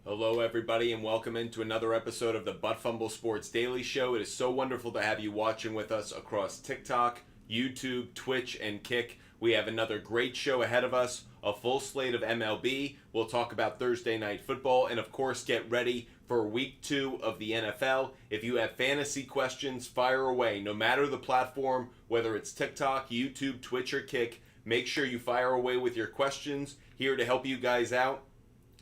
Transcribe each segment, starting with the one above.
Hello, everybody, and welcome into another episode of the Butt Fumble Sports Daily Show. It is so wonderful to have you watching with us across TikTok, YouTube, Twitch, and Kick. We have another great show ahead of us, a full slate of MLB. We'll talk about Thursday Night Football, and of course, get ready for Week 2 of the NFL. If you have fantasy questions, fire away. No matter the platform, whether it's TikTok, YouTube, Twitch, or Kick, make sure you fire away with your questions. Here to help you guys out.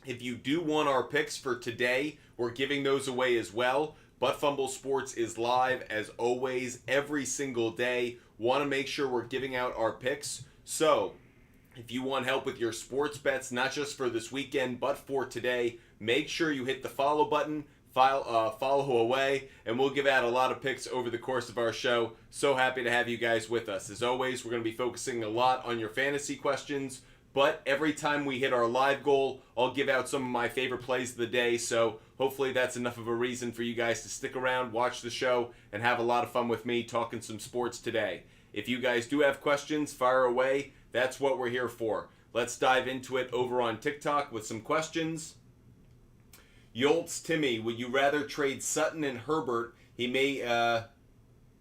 If you do want our picks for today, we're giving those away as well. Butt Fumble Sports is live as always every single day. Want to make sure we're giving out our picks. So, if you want help with your sports bets, not just for this weekend, but for today, make sure you hit the follow button, follow away, and we'll give out a lot of picks over the course of our show. So happy to have you guys with us. As always, we're going to be focusing a lot on your fantasy questions. But every time we hit our live goal, I'll give out some of my favorite plays of the day. So hopefully that's enough of a reason for you guys to stick around, watch the show, and have a lot of fun with me talking some sports today. If you guys do have questions, fire away. That's what we're here for. Let's dive into it over on TikTok with some questions. Yoltz Timmy, would you rather trade Sutton and Herbert? He may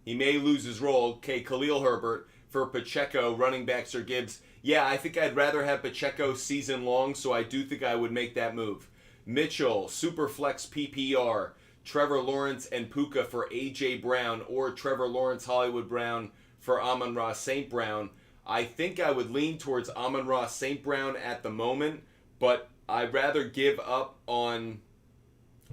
lose his role. Okay, Khalil Herbert for Pacheco, running backs or Gibbs. Yeah, I think I'd rather have Pacheco season long, so I do think I would make that move. Mitchell, Superflex PPR, Trevor Lawrence and Puka for A.J. Brown, or Trevor Lawrence, Hollywood Brown for Amon-Ra St. Brown. I think I would lean towards Amon-Ra St. Brown at the moment, but I'd rather give up on...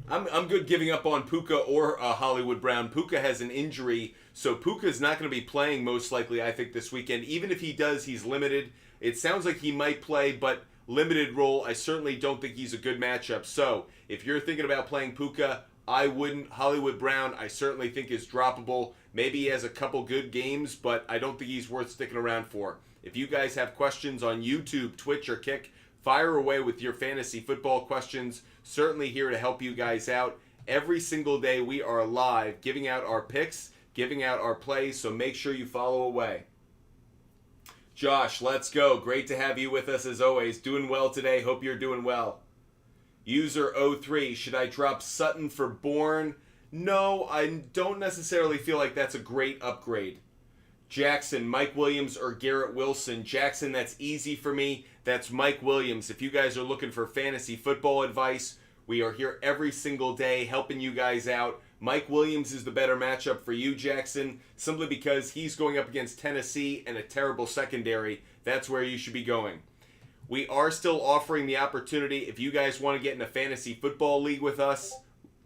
I'm good giving up on Puka or Hollywood Brown. Puka has an injury, so Puka's not going to be playing most likely, I think, this weekend. Even if he does, he's limited. It sounds like he might play, but limited role. I certainly don't think he's a good matchup. So if you're thinking about playing Puka, I wouldn't. Hollywood Brown, I certainly think is droppable. Maybe he has a couple good games, but I don't think he's worth sticking around for. If you guys have questions on YouTube, Twitch, or Kick, fire away with your fantasy football questions. Certainly here to help you guys out. Every single day we are live giving out our picks, giving out our plays, so make sure you follow away. Josh, let's go. Great to have you with us as always. Doing well today. Hope you're doing well. User 03, should I drop Sutton for Bourne? No, I don't necessarily feel like that's a great upgrade. Jackson, Mike Williams, or Garrett Wilson? Jackson, that's easy for me. That's Mike Williams. If you guys are looking for fantasy football advice, we are here every single day helping you guys out. Mike Williams is the better matchup for you, Jackson, simply because he's going up against Tennessee and a terrible secondary. That's where you should be going. We are still offering the opportunity, if you guys want to get in a fantasy football league with us,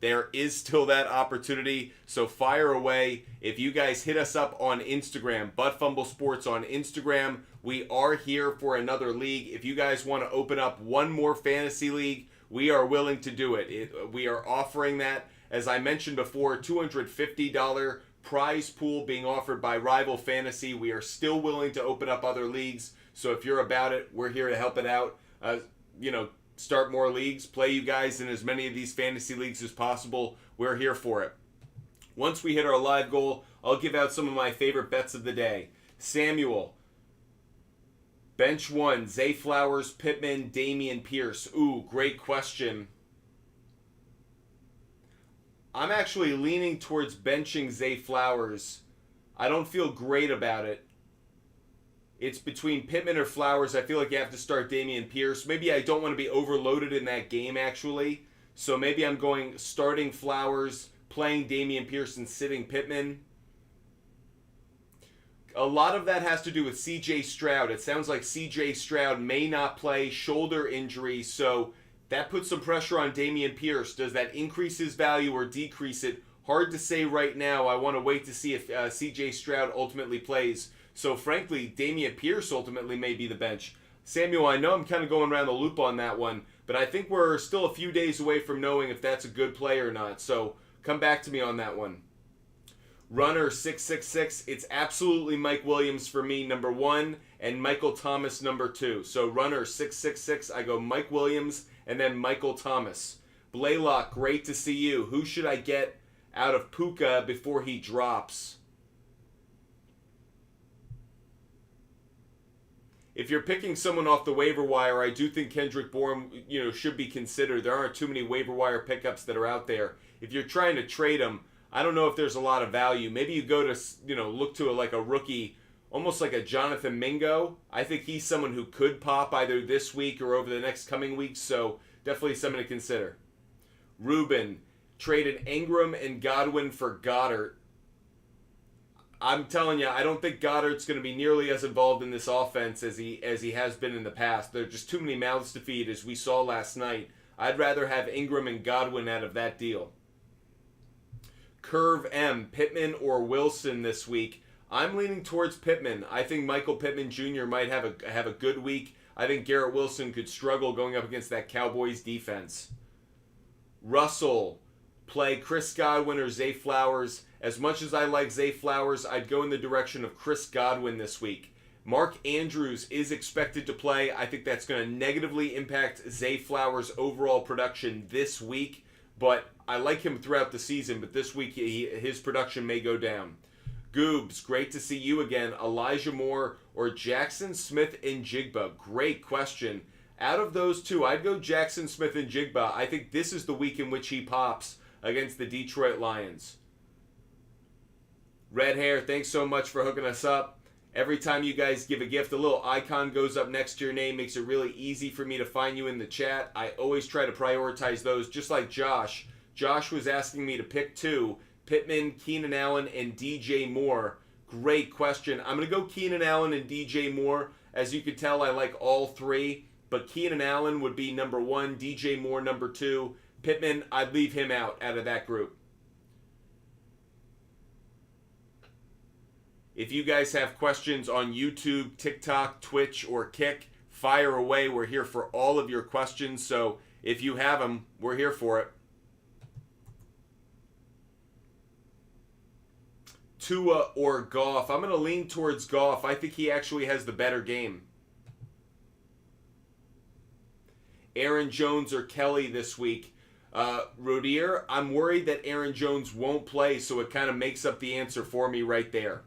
there is still that opportunity, so fire away. If you guys hit us up on Instagram, Butt Fumble Sports on Instagram, we are here for another league. If you guys want to open up one more fantasy league, we are willing to do it. We are offering that, as I mentioned before, $250 prize pool being offered by Rival Fantasy. We are still willing to open up other leagues, so if you're about it, we're here to help it out. Start more leagues, play you guys in as many of these fantasy leagues as possible. We're here for it. Once we hit our live goal, I'll give out some of my favorite bets of the day. Samuel, bench 1, Zay Flowers, Pittman, Damian Pierce. Ooh, great question. I'm actually leaning towards benching Zay Flowers. I don't feel great about it. It's between Pittman or Flowers. I feel like you have to start Damian Pierce. Maybe I don't want to be overloaded in that game, actually. So maybe I'm going starting Flowers, playing Damian Pierce, and sitting Pittman. A lot of that has to do with C.J. Stroud. It sounds like C.J. Stroud may not play, shoulder injury, so that puts some pressure on Damian Pierce. Does that increase his value or decrease it? Hard to say right now. I want to wait to see if C.J. Stroud ultimately plays. So, frankly, Damian Pierce ultimately may be the bench. Samuel, I know I'm kind of going around the loop on that one, but I think we're still a few days away from knowing if that's a good play or not. So, come back to me on that one. Runner 666, it's absolutely Mike Williams for me, number 1, and Michael Thomas, number 2. So, Runner 666, I go Mike Williams and then Michael Thomas. Blaylock, great to see you. Who should I get out of Puka before he drops? if you're picking someone off the waiver wire, I do think Kendrick Bourne, should be considered. There aren't too many waiver wire pickups that are out there. If you're trying to trade him, I don't know if there's a lot of value. Maybe you go to, look to like a rookie, almost like a Jonathan Mingo. I think he's someone who could pop either this week or over the next coming weeks, so definitely someone to consider. Ruben traded Ingram and Godwin for Goddard. I'm telling you, I don't think Goddard's going to be nearly as involved in this offense as he has been in the past. There are just too many mouths to feed, as we saw last night. I'd rather have Ingram and Godwin out of that deal. Curve M, Pittman or Wilson this week. I'm leaning towards Pittman. I think Michael Pittman Jr. might have a good week. I think Garrett Wilson could struggle going up against that Cowboys defense. Russell, play Chris Godwin or Zay Flowers. As much as I like Zay Flowers, I'd go in the direction of Chris Godwin this week. Mark Andrews is expected to play. I think that's going to negatively impact Zay Flowers' overall production this week, but I like him throughout the season, but this week his production may go down. Goobs, great to see you again. Elijah Moore or Jackson Smith and Jigba? Great question. Out of those two, I'd go Jackson Smith and Jigba. I think this is the week in which he pops against the Detroit Lions. Red Hair, thanks so much for hooking us up. Every time you guys give a gift, a little icon goes up next to your name. Makes it really easy for me to find you in the chat. I always try to prioritize those, just like Josh. Josh was asking me to pick two: Pittman, Keenan Allen, and DJ Moore. Great question. I'm going to go Keenan Allen and DJ Moore. As you can tell, I like all three, but Keenan Allen would be number one, DJ Moore number two. Pittman, I'd leave him out of that group. If you guys have questions on YouTube, TikTok, Twitch, or Kick, fire away. We're here for all of your questions, so if you have them, we're here for it. Tua or Goff? I'm going to lean towards Goff. I think he actually has the better game. Aaron Jones or Kelly this week? Rodier, I'm worried that Aaron Jones won't play, so it kind of makes up the answer for me right there.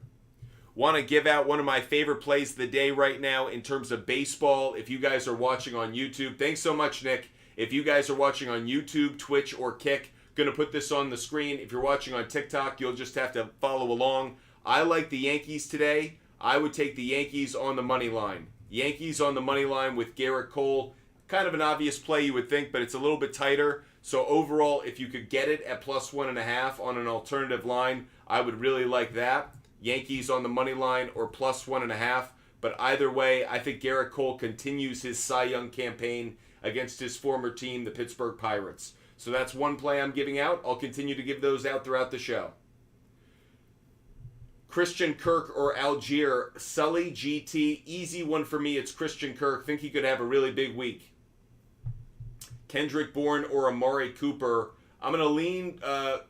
Want to give out one of my favorite plays of the day right now in terms of baseball. If you guys are watching on YouTube, thanks so much, Nick. If you guys are watching on YouTube, Twitch, or Kick, going to put this on the screen. If you're watching on TikTok, you'll just have to follow along. I like the Yankees today. I would take the Yankees on the money line. Yankees on the money line with Garrett Cole. Kind of an obvious play, you would think, but it's a little bit tighter. So overall, if you could get it at plus 1.5 on an alternative line, I would really like that. Yankees on the money line or plus 1.5. But either way, I think Garrett Cole continues his Cy Young campaign against his former team, the Pittsburgh Pirates. So that's one play I'm giving out. I'll continue to give those out throughout the show. Christian Kirk or Algier? Sully, GT. Easy one for me. It's Christian Kirk. Think he could have a really big week. Kendrick Bourne or Amari Cooper? I'm going to lean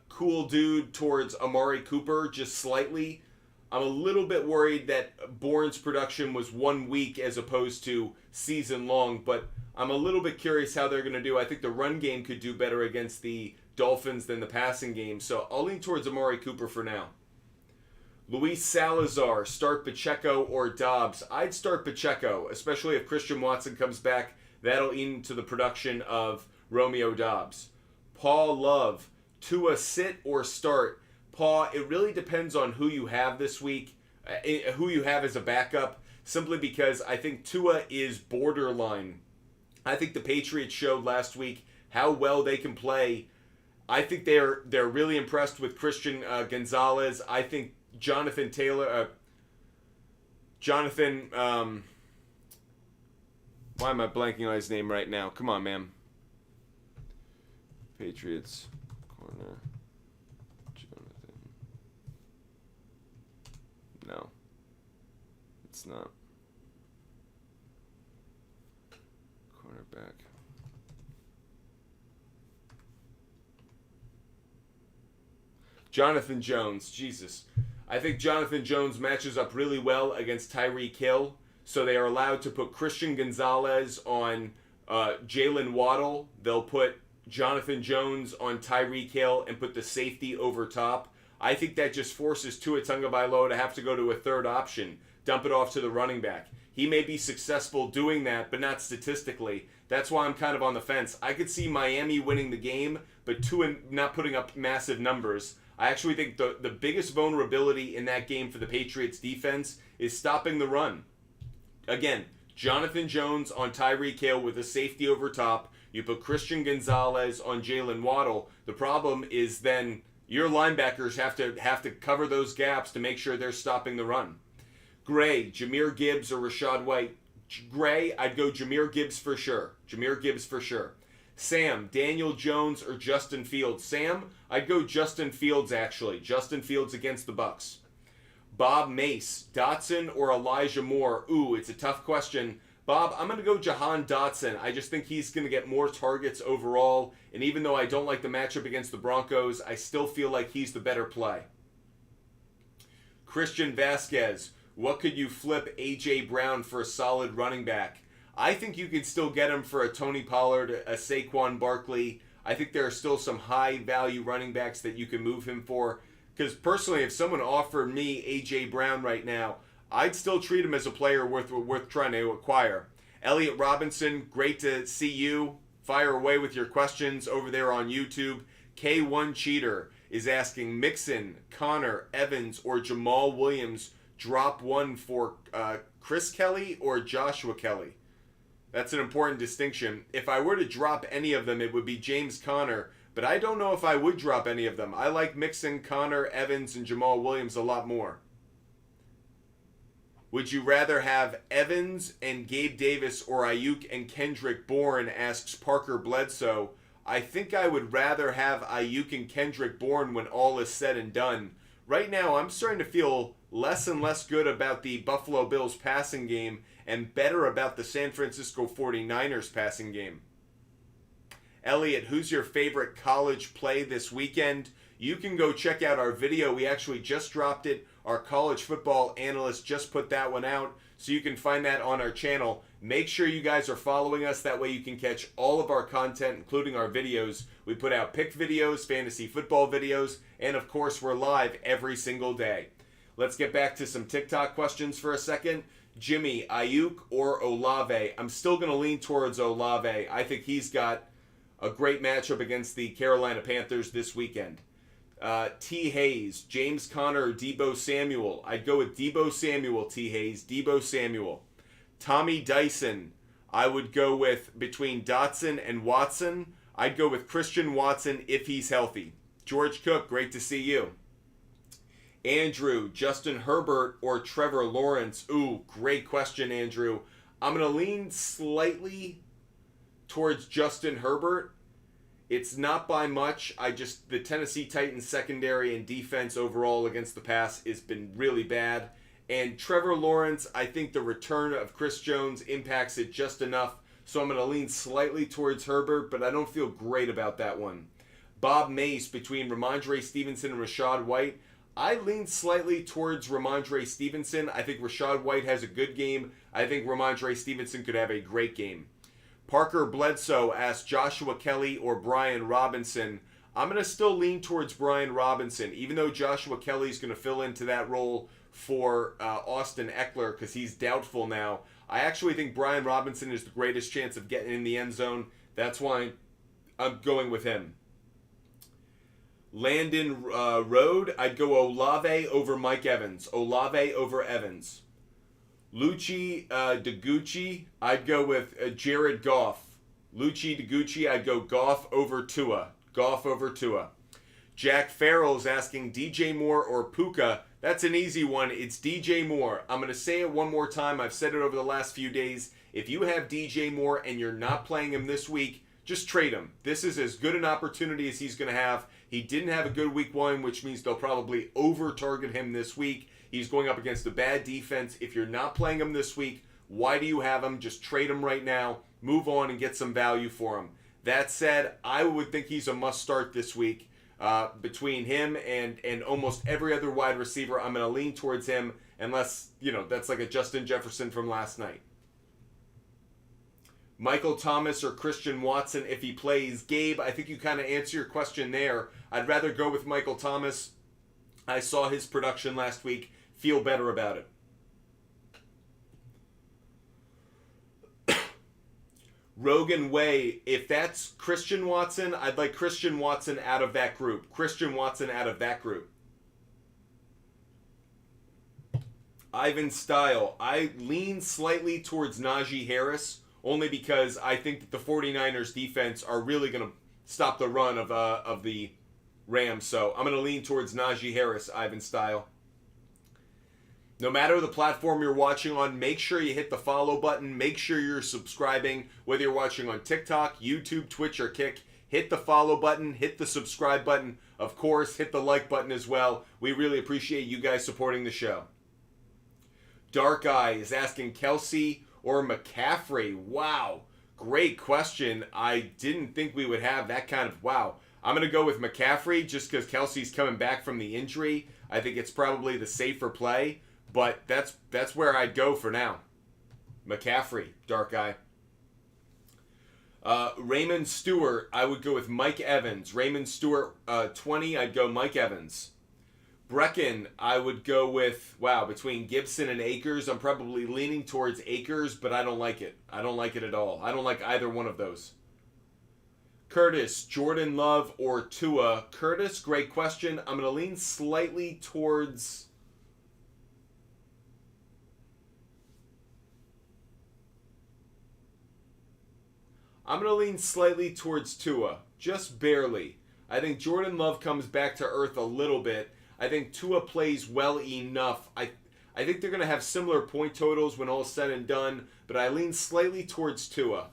cool dude towards Amari Cooper just slightly. I'm a little bit worried that Bourne's production was 1 week as opposed to season long, but I'm a little bit curious how they're going to do. I think the run game could do better against the Dolphins than the passing game, so I'll lean towards Amari Cooper for now. Luis Salazar, start Pacheco or Dobbs? I'd start Pacheco, especially if Christian Watson comes back. That'll eat into the production of Romeo Dobbs. Paul Love, Tua sit or start? Paul, it really depends on who you have this week, who you have as a backup, simply because I think Tua is borderline. I think the Patriots showed last week how well they can play. I think they're really impressed with Christian Gonzalez. I think Jonathan Taylor, why am I blanking on his name right now? Come on, man. Patriots corner. Jonathan. No. It's not. Cornerback. Jonathan Jones. Jesus. I think Jonathan Jones matches up really well against Tyreek Hill. So they are allowed to put Christian Gonzalez on Jalen Waddle. They'll put Jonathan Jones on Tyreek Hill and put the safety over top. I think that just forces Tua Tagovailoa to have to go to a third option, dump it off to the running back. he may be successful doing that, but not statistically. That's why I'm kind of on the fence. I could see Miami winning the game, but Tua not putting up massive numbers. I actually think the biggest vulnerability in that game for the Patriots defense is stopping the run. Again, Jonathan Jones on Tyreek Hill with a safety over top. You put Christian Gonzalez on Jalen Waddle. The problem is then your linebackers have to cover those gaps to make sure they're stopping the run. Gray, Jahmyr Gibbs or Rachaad White. Gray, I'd go Jahmyr Gibbs for sure. Jahmyr Gibbs for sure. Sam, Daniel Jones or Justin Fields. Sam, I'd go Justin Fields actually. Justin Fields against the Bucs. Bob Mace, Dotson or Elijah Moore. Ooh, it's a tough question. Bob, I'm going to go Jahan Dotson. I just think he's going to get more targets overall. And even though I don't like the matchup against the Broncos, I still feel like he's the better play. Christian Vasquez, what could you flip A.J. Brown for a solid running back? I think you could still get him for a Tony Pollard, a Saquon Barkley. I think there are still some high-value running backs that you can move him for. Because personally, if someone offered me A.J. Brown right now, I'd still treat him as a player worth trying to acquire. Elliot Robinson, great to see you. Fire away with your questions over there on YouTube. K1 Cheater is asking Mixon, Connor, Evans, or Jamal Williams drop one for Chris Kelly or Joshua Kelly. That's an important distinction. If I were to drop any of them, it would be James Conner, but I don't know if I would drop any of them. I like Mixon, Connor, Evans, and Jamal Williams a lot more. Would you rather have Evans and Gabe Davis or Ayuk and Kendrick Bourne, asks Parker Bledsoe. I think I would rather have Ayuk and Kendrick Bourne when all is said and done. Right now, I'm starting to feel less and less good about the Buffalo Bills passing game and better about the San Francisco 49ers passing game. Elliot, who's your favorite college play this weekend? You can go check out our video. We actually just dropped it. Our college football analyst just put that one out, so you can find that on our channel. Make sure you guys are following us. That way you can catch all of our content, including our videos. We put out pick videos, fantasy football videos, and of course we're live every single day. Let's get back to some TikTok questions for a second. Jimmy, Ayuk or Olave? I'm still going to lean towards Olave. I think he's got a great matchup against the Carolina Panthers this weekend. T. Hayes, James Conner or Deebo Samuel? I'd go with Deebo Samuel, T. Hayes. Deebo Samuel. Tommy Dyson, I would go with between Dotson and Watson. I'd go with Christian Watson if he's healthy. George Cook, great to see you. Andrew, Justin Herbert or Trevor Lawrence? Ooh, great question, Andrew. I'm going to lean slightly towards Justin Herbert. It's not by much. The Tennessee Titans secondary and defense overall against the pass has been really bad. And Trevor Lawrence, I think the return of Chris Jones impacts it just enough. So I'm going to lean slightly towards Herbert, but I don't feel great about that one. Bob Mace, between Ramondre Stevenson and Rachaad White. I lean slightly towards Ramondre Stevenson. I think Rachaad White has a good game. I think Ramondre Stevenson could have a great game. Parker Bledsoe asks Joshua Kelly or Brian Robinson. I'm going to still lean towards Brian Robinson, even though Joshua Kelly's going to fill into that role for Austin Eckler because he's doubtful now. I actually think Brian Robinson is the greatest chance of getting in the end zone. That's why I'm going with him. Landon Road, I'd go Olave over Mike Evans. Olave over Evans. Lucci DeGucci, I'd go with Jared Goff. Lucci DeGucci, I'd go Goff over Tua. Goff over Tua. Jack Farrell's asking DJ Moore or Puka. That's an easy one. It's DJ Moore. I'm going to say it one more time. I've said it over the last few days. If you have DJ Moore and you're not playing him this week, just trade him. This is as good an opportunity as he's going to have. He didn't have a good week one, which means they'll probably over-target him this week. He's going up against a bad defense. If you're not playing him this week, why do you have him? Just trade him right now. Move on and get some value for him. That said, I would think he's a must-start this week. Between him and almost every other wide receiver, I'm going to lean towards him unless, that's like a Justin Jefferson from last night. Michael Thomas or Christian Watson if he plays. Gabe, I think you kind of answer your question there. I'd rather go with Michael Thomas. I saw his production last week. Feel better about it. Rogan Way, if that's Christian Watson, I'd like Christian Watson out of that group. Christian Watson out of that group. Ivan Style, I lean slightly towards Najee Harris, only because I think that the 49ers defense are really going to stop the run of the Rams. So I'm going to lean towards Najee Harris, Ivan Style. No matter the platform you're watching on, make sure you hit the follow button. Make sure you're subscribing, whether you're watching on TikTok, YouTube, Twitch, or Kick. Hit the follow button, hit the subscribe button. Of course, hit the like button as well. We really appreciate you guys supporting the show. Dark Eye is asking Kelsey or McCaffrey. Wow, great question. I didn't think we would have that kind of wow. I'm going to go with McCaffrey just because Kelsey's coming back from the injury. I think it's probably the safer play. But that's where I'd go for now. McCaffrey, Dark Eye. Raymond Stewart, I would go with Mike Evans. Raymond Stewart, 20, I'd go Mike Evans. Brecken, I would go with, wow, between Gibson and Akers, I'm probably leaning towards Akers, but I don't like it. I don't like it at all. I don't like either one of those. Curtis, Jordan Love or Tua? Curtis, great question. I'm going to lean slightly towards... I'm going to lean slightly towards Tua, just barely. I think Jordan Love comes back to earth a little bit. I think Tua plays well enough. I think they're going to have similar point totals when all's said and done, but I lean slightly towards Tua.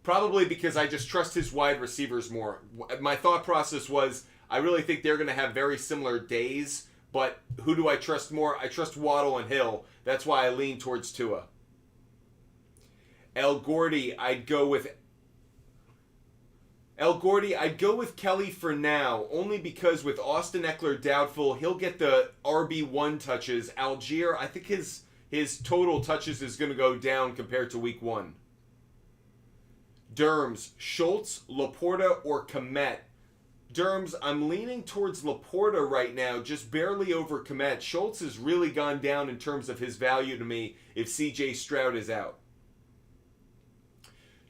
Probably because I just trust his wide receivers more. My thought process was I really think they're going to have very similar days, but who do I trust more? I trust Waddle and Hill. That's why I lean towards Tua. El Gordy, I'd go with Kelly for now, only because with Austin Eckler doubtful, he'll get the RB1 touches. Algier, I think his total touches is going to go down compared to week 1. Derms, Schultz, Laporta, or Kmet? Derms, I'm leaning towards Laporta right now, just barely over Kmet. Schultz has really gone down in terms of his value to me if CJ Stroud is out.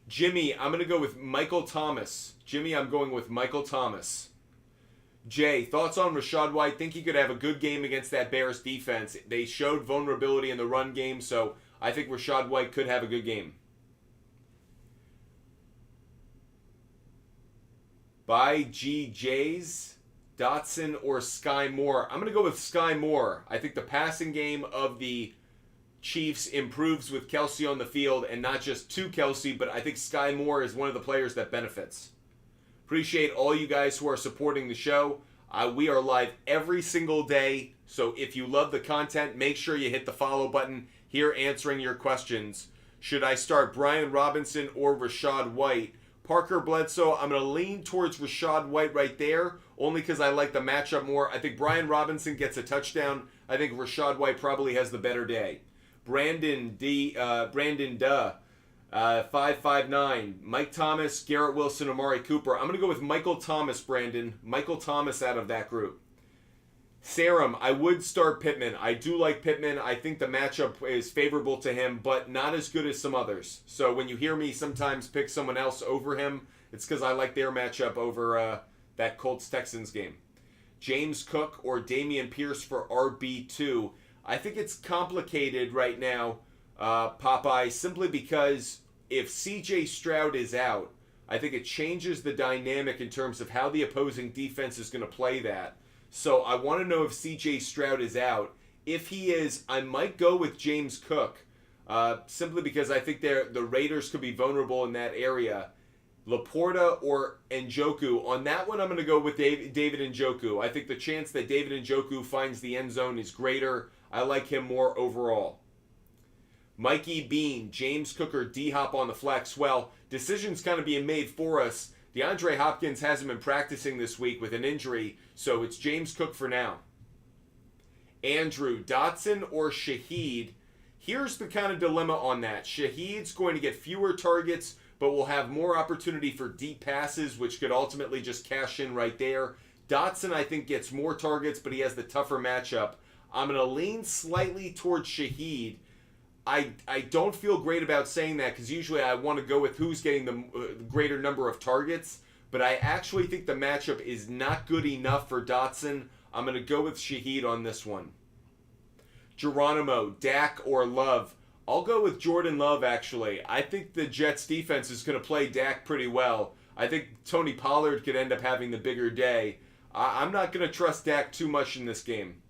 Jimmy, I'm going to go with Michael Thomas. Jimmy, I'm going with Michael Thomas. Jay, thoughts on Rachaad White? Think he could have a good game against that Bears defense. They showed vulnerability in the run game, so I think Rachaad White could have a good game. By GJs, Dotson or Sky Moore? I'm going to go with Sky Moore. I think the passing game of the Chiefs improves with Kelsey on the field, and not just to Kelsey, but I think Sky Moore is one of the players that benefits. Appreciate all you guys who are supporting the show. We are live every single day, so if you love the content, make sure you hit the follow button here answering your questions. Should I start Brian Robinson or Rachaad White? Parker Bledsoe, I'm going to lean towards Rachaad White right there, only because I like the matchup more. I think Brian Robinson gets a touchdown. I think Rachaad White probably has the better day. Brandon 559, Mike Thomas, Garrett Wilson, Amari Cooper. I'm going to go with Michael Thomas, Brandon. Michael Thomas out of that group. Sarum, I would start Pittman. I do like Pittman. I think the matchup is favorable to him, but not as good as some others. So when you hear me sometimes pick someone else over him, it's because I like their matchup over that Colts-Texans game. James Cook or Dameon Pierce for RB2. I think it's complicated right now, Popeye, simply because if CJ Stroud is out, I think it changes the dynamic in terms of how the opposing defense is going to play that. So I want to know if CJ Stroud is out. If he is, I might go with James Cook, simply because I think the Raiders could be vulnerable in that area. Laporta or Njoku. On that one, I'm going to go with David Njoku. I think the chance that David Njoku finds the end zone is greater. I like him more overall. Mikey Bean, James Cook or D-Hop on the flex. Well, decisions kind of being made for us. DeAndre Hopkins hasn't been practicing this week with an injury, so it's James Cook for now. Andrew, Dotson or Shaheed? Here's the kind of dilemma on that. Shaheed's going to get fewer targets, but will have more opportunity for deep passes, which could ultimately just cash in right there. Dotson, I think, gets more targets, but he has the tougher matchup. I'm going to lean slightly towards Shaheed. I don't feel great about saying that because usually I want to go with who's getting the greater number of targets. But I actually think the matchup is not good enough for Dotson. I'm going to go with Shaheed on this one. Geronimo, Dak, or Love? I'll go with Jordan Love, actually. I think the Jets defense is going to play Dak pretty well. I think Tony Pollard could end up having the bigger day. I'm not going to trust Dak too much in this game.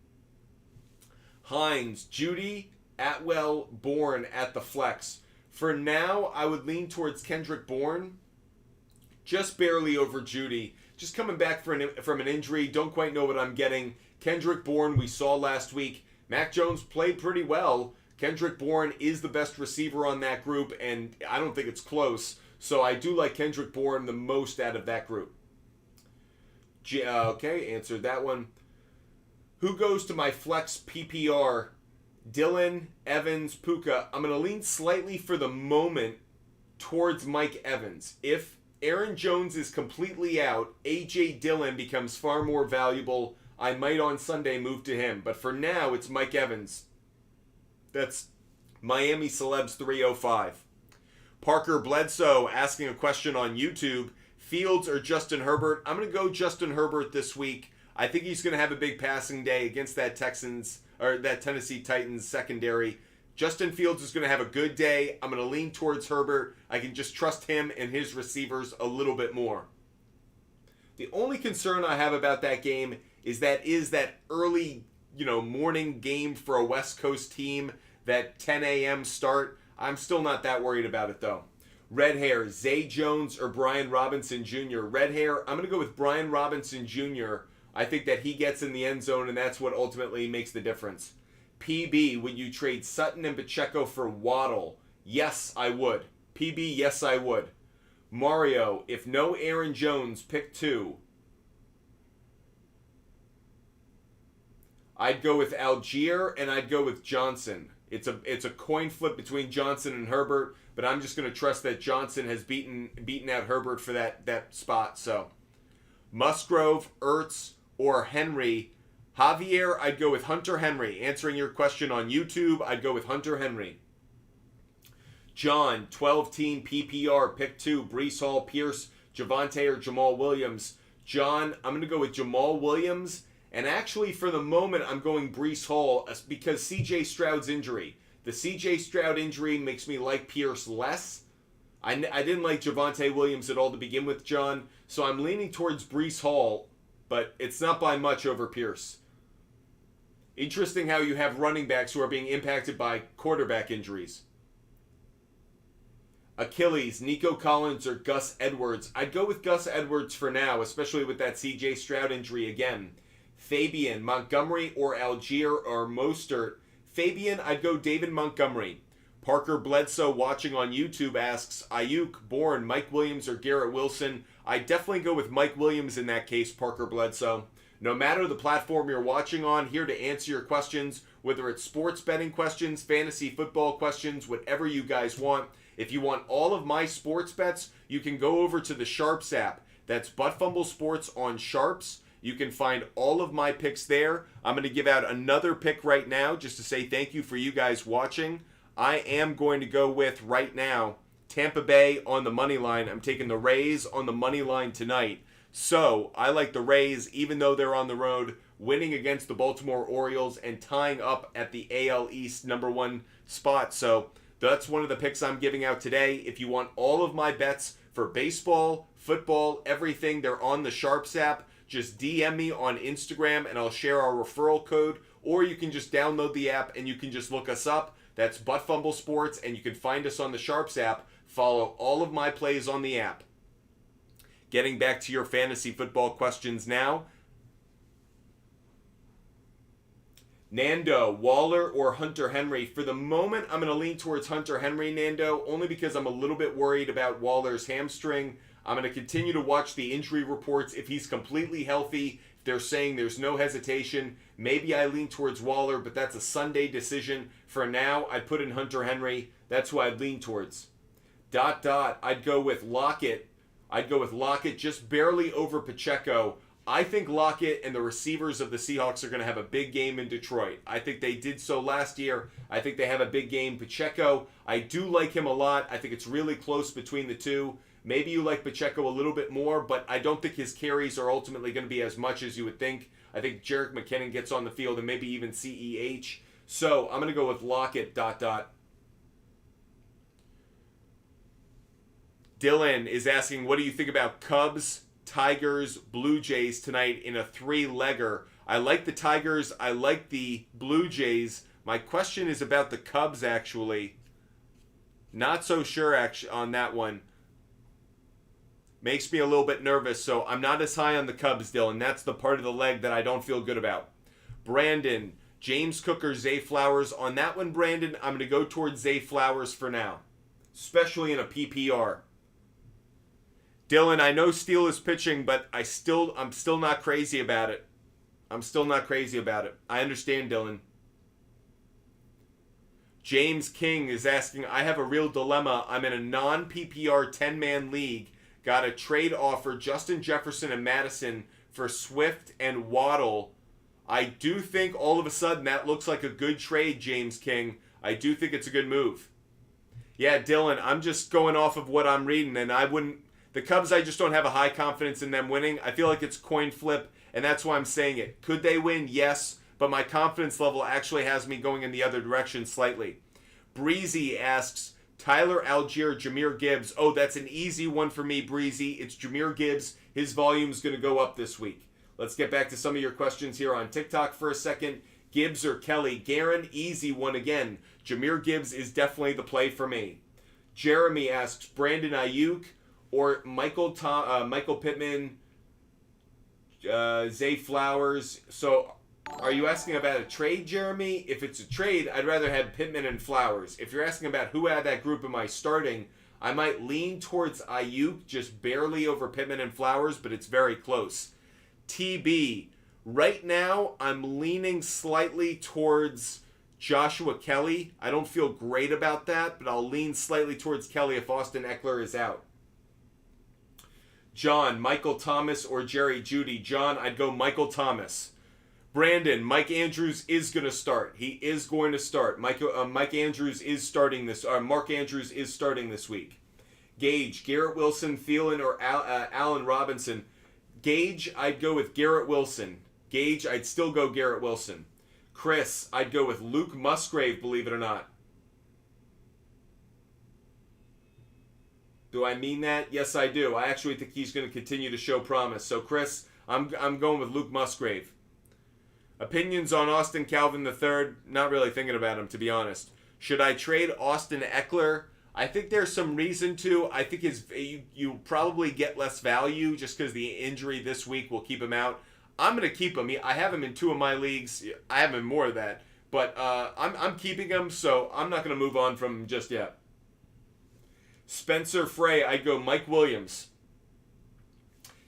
Hines, Judy, Atwell, Bourne at the flex. For now, I would lean towards Kendrick Bourne. Just barely over Judy. Just coming back from an injury. Don't quite know what I'm getting. Kendrick Bourne, we saw last week. Mac Jones played pretty well. Kendrick Bourne is the best receiver on that group, and I don't think it's close. So I do like Kendrick Bourne the most out of that group. Okay, answered that one. Who goes to my flex PPR? Dylan, Evans, Puka. I'm going to lean slightly for the moment towards Mike Evans. If Aaron Jones is completely out, A.J. Dillon becomes far more valuable. I might on Sunday move to him. But for now, it's Mike Evans. That's Miami Celebs 305. Parker Bledsoe asking a question on YouTube. Fields or Justin Herbert? I'm going to go Justin Herbert this week. I think he's going to have a big passing day against that Tennessee Titans secondary. Justin Fields is going to have a good day. I'm going to lean towards Herbert. I can just trust him and his receivers a little bit more. The only concern I have about that game is that early, morning game for a West Coast team, that 10 a.m. start. I'm still not that worried about it, though. Red hair, Zay Jones or Brian Robinson Jr.? Red hair, I'm going to go with Brian Robinson Jr. I think that he gets in the end zone, and that's what ultimately makes the difference. PB, would you trade Sutton and Pacheco for Waddle? Yes, I would. PB, yes, I would. Mario, if no Aaron Jones, pick 2. I'd go with Algier, and I'd go with Johnson. It's a coin flip between Johnson and Herbert, but I'm just going to trust that Johnson has beaten out Herbert for that spot. So, Musgrove, Ertz, or Henry. Javier, I'd go with Hunter Henry. Answering your question on YouTube, I'd go with Hunter Henry. John, 12-team PPR, pick 2, Breece Hall, Pierce, Javonte, or Jamal Williams. John, I'm going to go with Jamal Williams. And actually, for the moment, I'm going Breece Hall because C.J. Stroud's injury. The C.J. Stroud injury makes me like Pierce less. I didn't like Javonte Williams at all to begin with, John. So I'm leaning towards Breece Hall, but it's not by much over Pierce. Interesting how you have running backs who are being impacted by quarterback injuries. Achilles, Nico Collins, or Gus Edwards? I'd go with Gus Edwards for now, especially with that C.J. Stroud injury again. Fabian, Montgomery, or Algier, or Mostert? Fabian, I'd go David Montgomery. Parker Bledsoe watching on YouTube asks, Ayuk, Bourne, Mike Williams, or Garrett Wilson? I'd definitely go with Mike Williams in that case, Parker Bledsoe. No matter the platform you're watching on, here to answer your questions, whether it's sports betting questions, fantasy football questions, whatever you guys want. If you want all of my sports bets, you can go over to the SHARPZ app. That's Butt Fumble Sports on SHARPZ. You can find all of my picks there. I'm going to give out another pick right now just to say thank you for you guys watching. I am going to go with, right now, Tampa Bay on the money line. I'm taking the Rays on the money line tonight. So, I like the Rays, even though they're on the road, winning against the Baltimore Orioles and tying up at the AL East #1 spot. So, that's one of the picks I'm giving out today. If you want all of my bets for baseball, football, everything, they're on the SHARPZ app. Just DM me on Instagram and I'll share our referral code. Or you can just download the app and you can just look us up. That's Butt Fumble Sports, and you can find us on the SHARPZ app. Follow all of my plays on the app. Getting back to your fantasy football questions now. Nando, Waller, or Hunter Henry? For the moment, I'm going to lean towards Hunter Henry, Nando, only because I'm a little bit worried about Waller's hamstring. I'm going to continue to watch the injury reports. If he's completely healthy, if they're saying there's no hesitation, maybe I lean towards Waller, but that's a Sunday decision. For now, I'd put in Hunter Henry. That's who I'd lean towards. I'd go with Lockett. Just barely over Pacheco. I think Lockett and the receivers of the Seahawks are going to have a big game in Detroit. I think they did so last year. I think they have a big game. Pacheco, I do like him a lot. I think it's really close between the two. Maybe you like Pacheco a little bit more, but I don't think his carries are ultimately going to be as much as you would think. I think Jerick McKinnon gets on the field and maybe even CEH. So I'm going to go with Lockett, ... Dylan is asking, what do you think about Cubs, Tigers, Blue Jays tonight in a 3-legger? I like the Tigers. I like the Blue Jays. My question is about the Cubs, actually. Not so sure on that one. Makes me a little bit nervous, so I'm not as high on the Cubs, Dylan. That's the part of the leg that I don't feel good about. Brandon, James Cook or Zay Flowers. On that one, Brandon, I'm going to go towards Zay Flowers for now, especially in a PPR. Dylan, I know Steele is pitching, but I'm still not crazy about it. I'm still not crazy about it. I understand, Dylan. James King is asking, I have a real dilemma. I'm in a non-PPR 10-man league. Got a trade offer, Justin Jefferson and Madison for Swift and Waddle. I do think all of a sudden that looks like a good trade, James King. I do think it's a good move. Yeah, Dylan, I'm just going off of what I'm reading, and the Cubs, I just don't have a high confidence in them winning. I feel like it's coin flip, and that's why I'm saying it. Could they win? Yes, but my confidence level actually has me going in the other direction slightly. Breezy asks, Tyler Algier, Jahmyr Gibbs. Oh, that's an easy one for me, Breezy. It's Jahmyr Gibbs. His volume's going to go up this week. Let's get back to some of your questions here on TikTok for a second. Gibbs or Kelly? Garen, easy one again. Jahmyr Gibbs is definitely the play for me. Jeremy asks, Brandon Ayuk or Michael Pittman, Zay Flowers. So are you asking about a trade, Jeremy? If it's a trade, I'd rather have Pittman and Flowers. If you're asking about who out of that group am I starting, I might lean towards Ayuk, just barely over Pittman and Flowers, but it's very close. TB, right now I'm leaning slightly towards Joshua Kelly. I don't feel great about that, but I'll lean slightly towards Kelly if Austin Eckler is out. John, Michael Thomas or Jerry Jeudy? John, I'd go Michael Thomas. Brandon, Mike Andrews is going to start. He is going to start. Mark Andrews is starting this week. Gage, Garrett Wilson, Thielen, or Allen Robinson? Gage, I'd go with Garrett Wilson. Gage, I'd still go Garrett Wilson. Chris, I'd go with Luke Musgrave, believe it or not. Do I mean that? Yes, I do. I actually think he's going to continue to show promise. So, Chris, I'm going with Luke Musgrave. Opinions on Austin Calvin III? Not really thinking about him, to be honest. Should I trade Austin Eckler? I think there's some reason to. I think you probably get less value just because the injury this week will keep him out. I'm going to keep him. I have him in 2 of my leagues. I have him more of that. But I'm keeping him, so I'm not going to move on from him just yet. Spencer Frey, I'd go Mike Williams.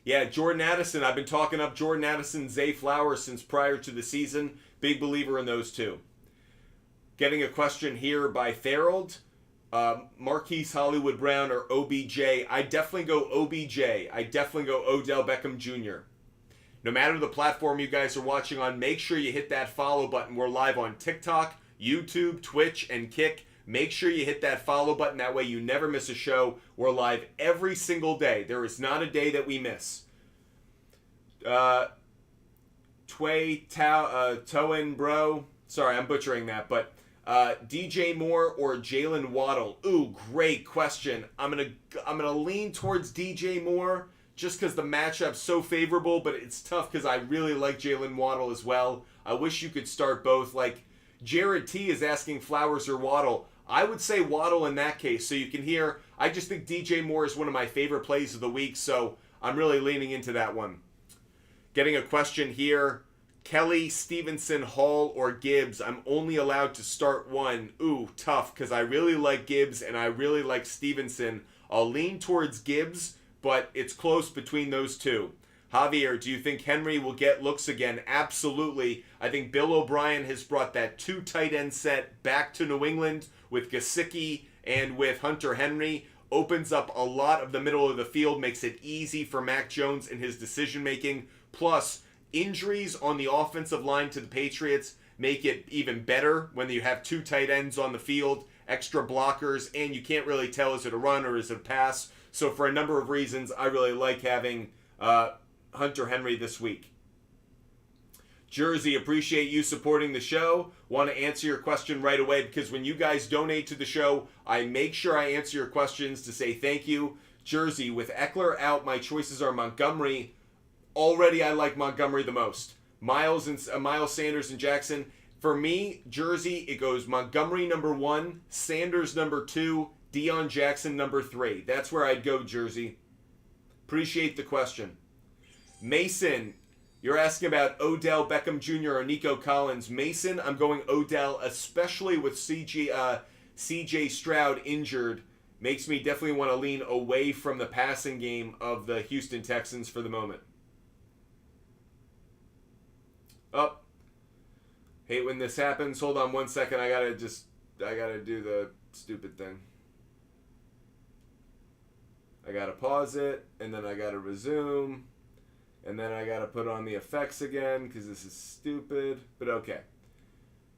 Yeah, Jordan Addison. I've been talking up Jordan Addison, Zay Flowers since prior to the season. Big believer in those two. Getting a question here by Therald. Marquise Hollywood Brown or OBJ? I definitely go OBJ. I definitely go Odell Beckham Jr. No matter the platform you guys are watching on, make sure you hit that follow button. We're live on TikTok, YouTube, Twitch, and Kick. Make sure you hit that follow button. That way you never miss a show. We're live every single day. There is not a day that we miss. Toen Bro. Sorry, I'm butchering that. But DJ Moore or Jalen Waddle? Ooh, great question. I'm gonna lean towards DJ Moore just because the matchup's so favorable, but it's tough because I really like Jalen Waddle as well. I wish you could start both. Like Jared T is asking Flowers or Waddle. I would say Waddle in that case. So you can hear, I just think DJ Moore is one of my favorite plays of the week, so I'm really leaning into that one. Getting a question here. Kelly, Stevenson, Hall, or Gibbs? I'm only allowed to start one. Ooh, tough, because I really like Gibbs and I really like Stevenson. I'll lean towards Gibbs, but it's close between those two. Javier, do you think Henry will get looks again? Absolutely. I think Bill O'Brien has brought that 2 tight end set back to New England with Gesicki and with Hunter Henry. opens up a lot of the middle of the field, makes it easy for Mac Jones in his decision-making. Plus, injuries on the offensive line to the Patriots make it even better when you have 2 tight ends on the field, extra blockers, and you can't really tell is it a run or is it a pass. So for a number of reasons, I really like having Hunter Henry this week. Jersey, appreciate you supporting the show. Want to answer your question right away because when you guys donate to the show, I make sure I answer your questions to say thank you. Jersey, with Eckler out, my choices are Montgomery. Already, I like Montgomery the most. Miles Sanders and Jackson. For me, Jersey, it goes Montgomery number 1, Sanders number 2, Deion Jackson number 3. That's where I'd go, Jersey. Appreciate the question. Mason, you're asking about Odell Beckham Jr. or Nico Collins. Mason, I'm going Odell, especially with CJ Stroud injured. Makes me definitely want to lean away from the passing game of the Houston Texans for the moment. Oh, hate when this happens. Hold on one second. I gotta do the stupid thing. I gotta pause it, and then I gotta resume, and then I gotta put on the effects again because this is stupid. But okay,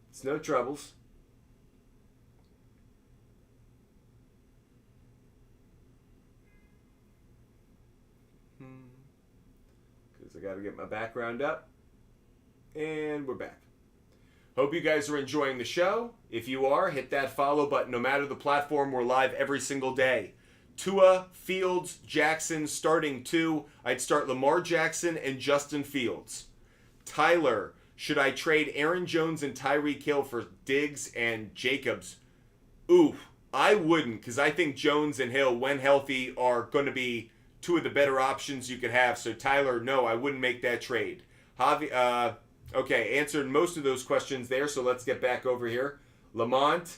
it's no troubles. Because I gotta get my background up. And we're back. Hope you guys are enjoying the show. If you are, hit that follow button. No matter the platform, we're live every single day. Tua, Fields, Jackson starting 2. I'd start Lamar Jackson and Justin Fields. Tyler, should I trade Aaron Jones and Tyreek Hill for Diggs and Jacobs? Ooh, I wouldn't because I think Jones and Hill, when healthy, are going to be 2 of the better options you could have. So Tyler, no, I wouldn't make that trade. Javi, okay, answered most of those questions there, so let's get back over here. Lamont,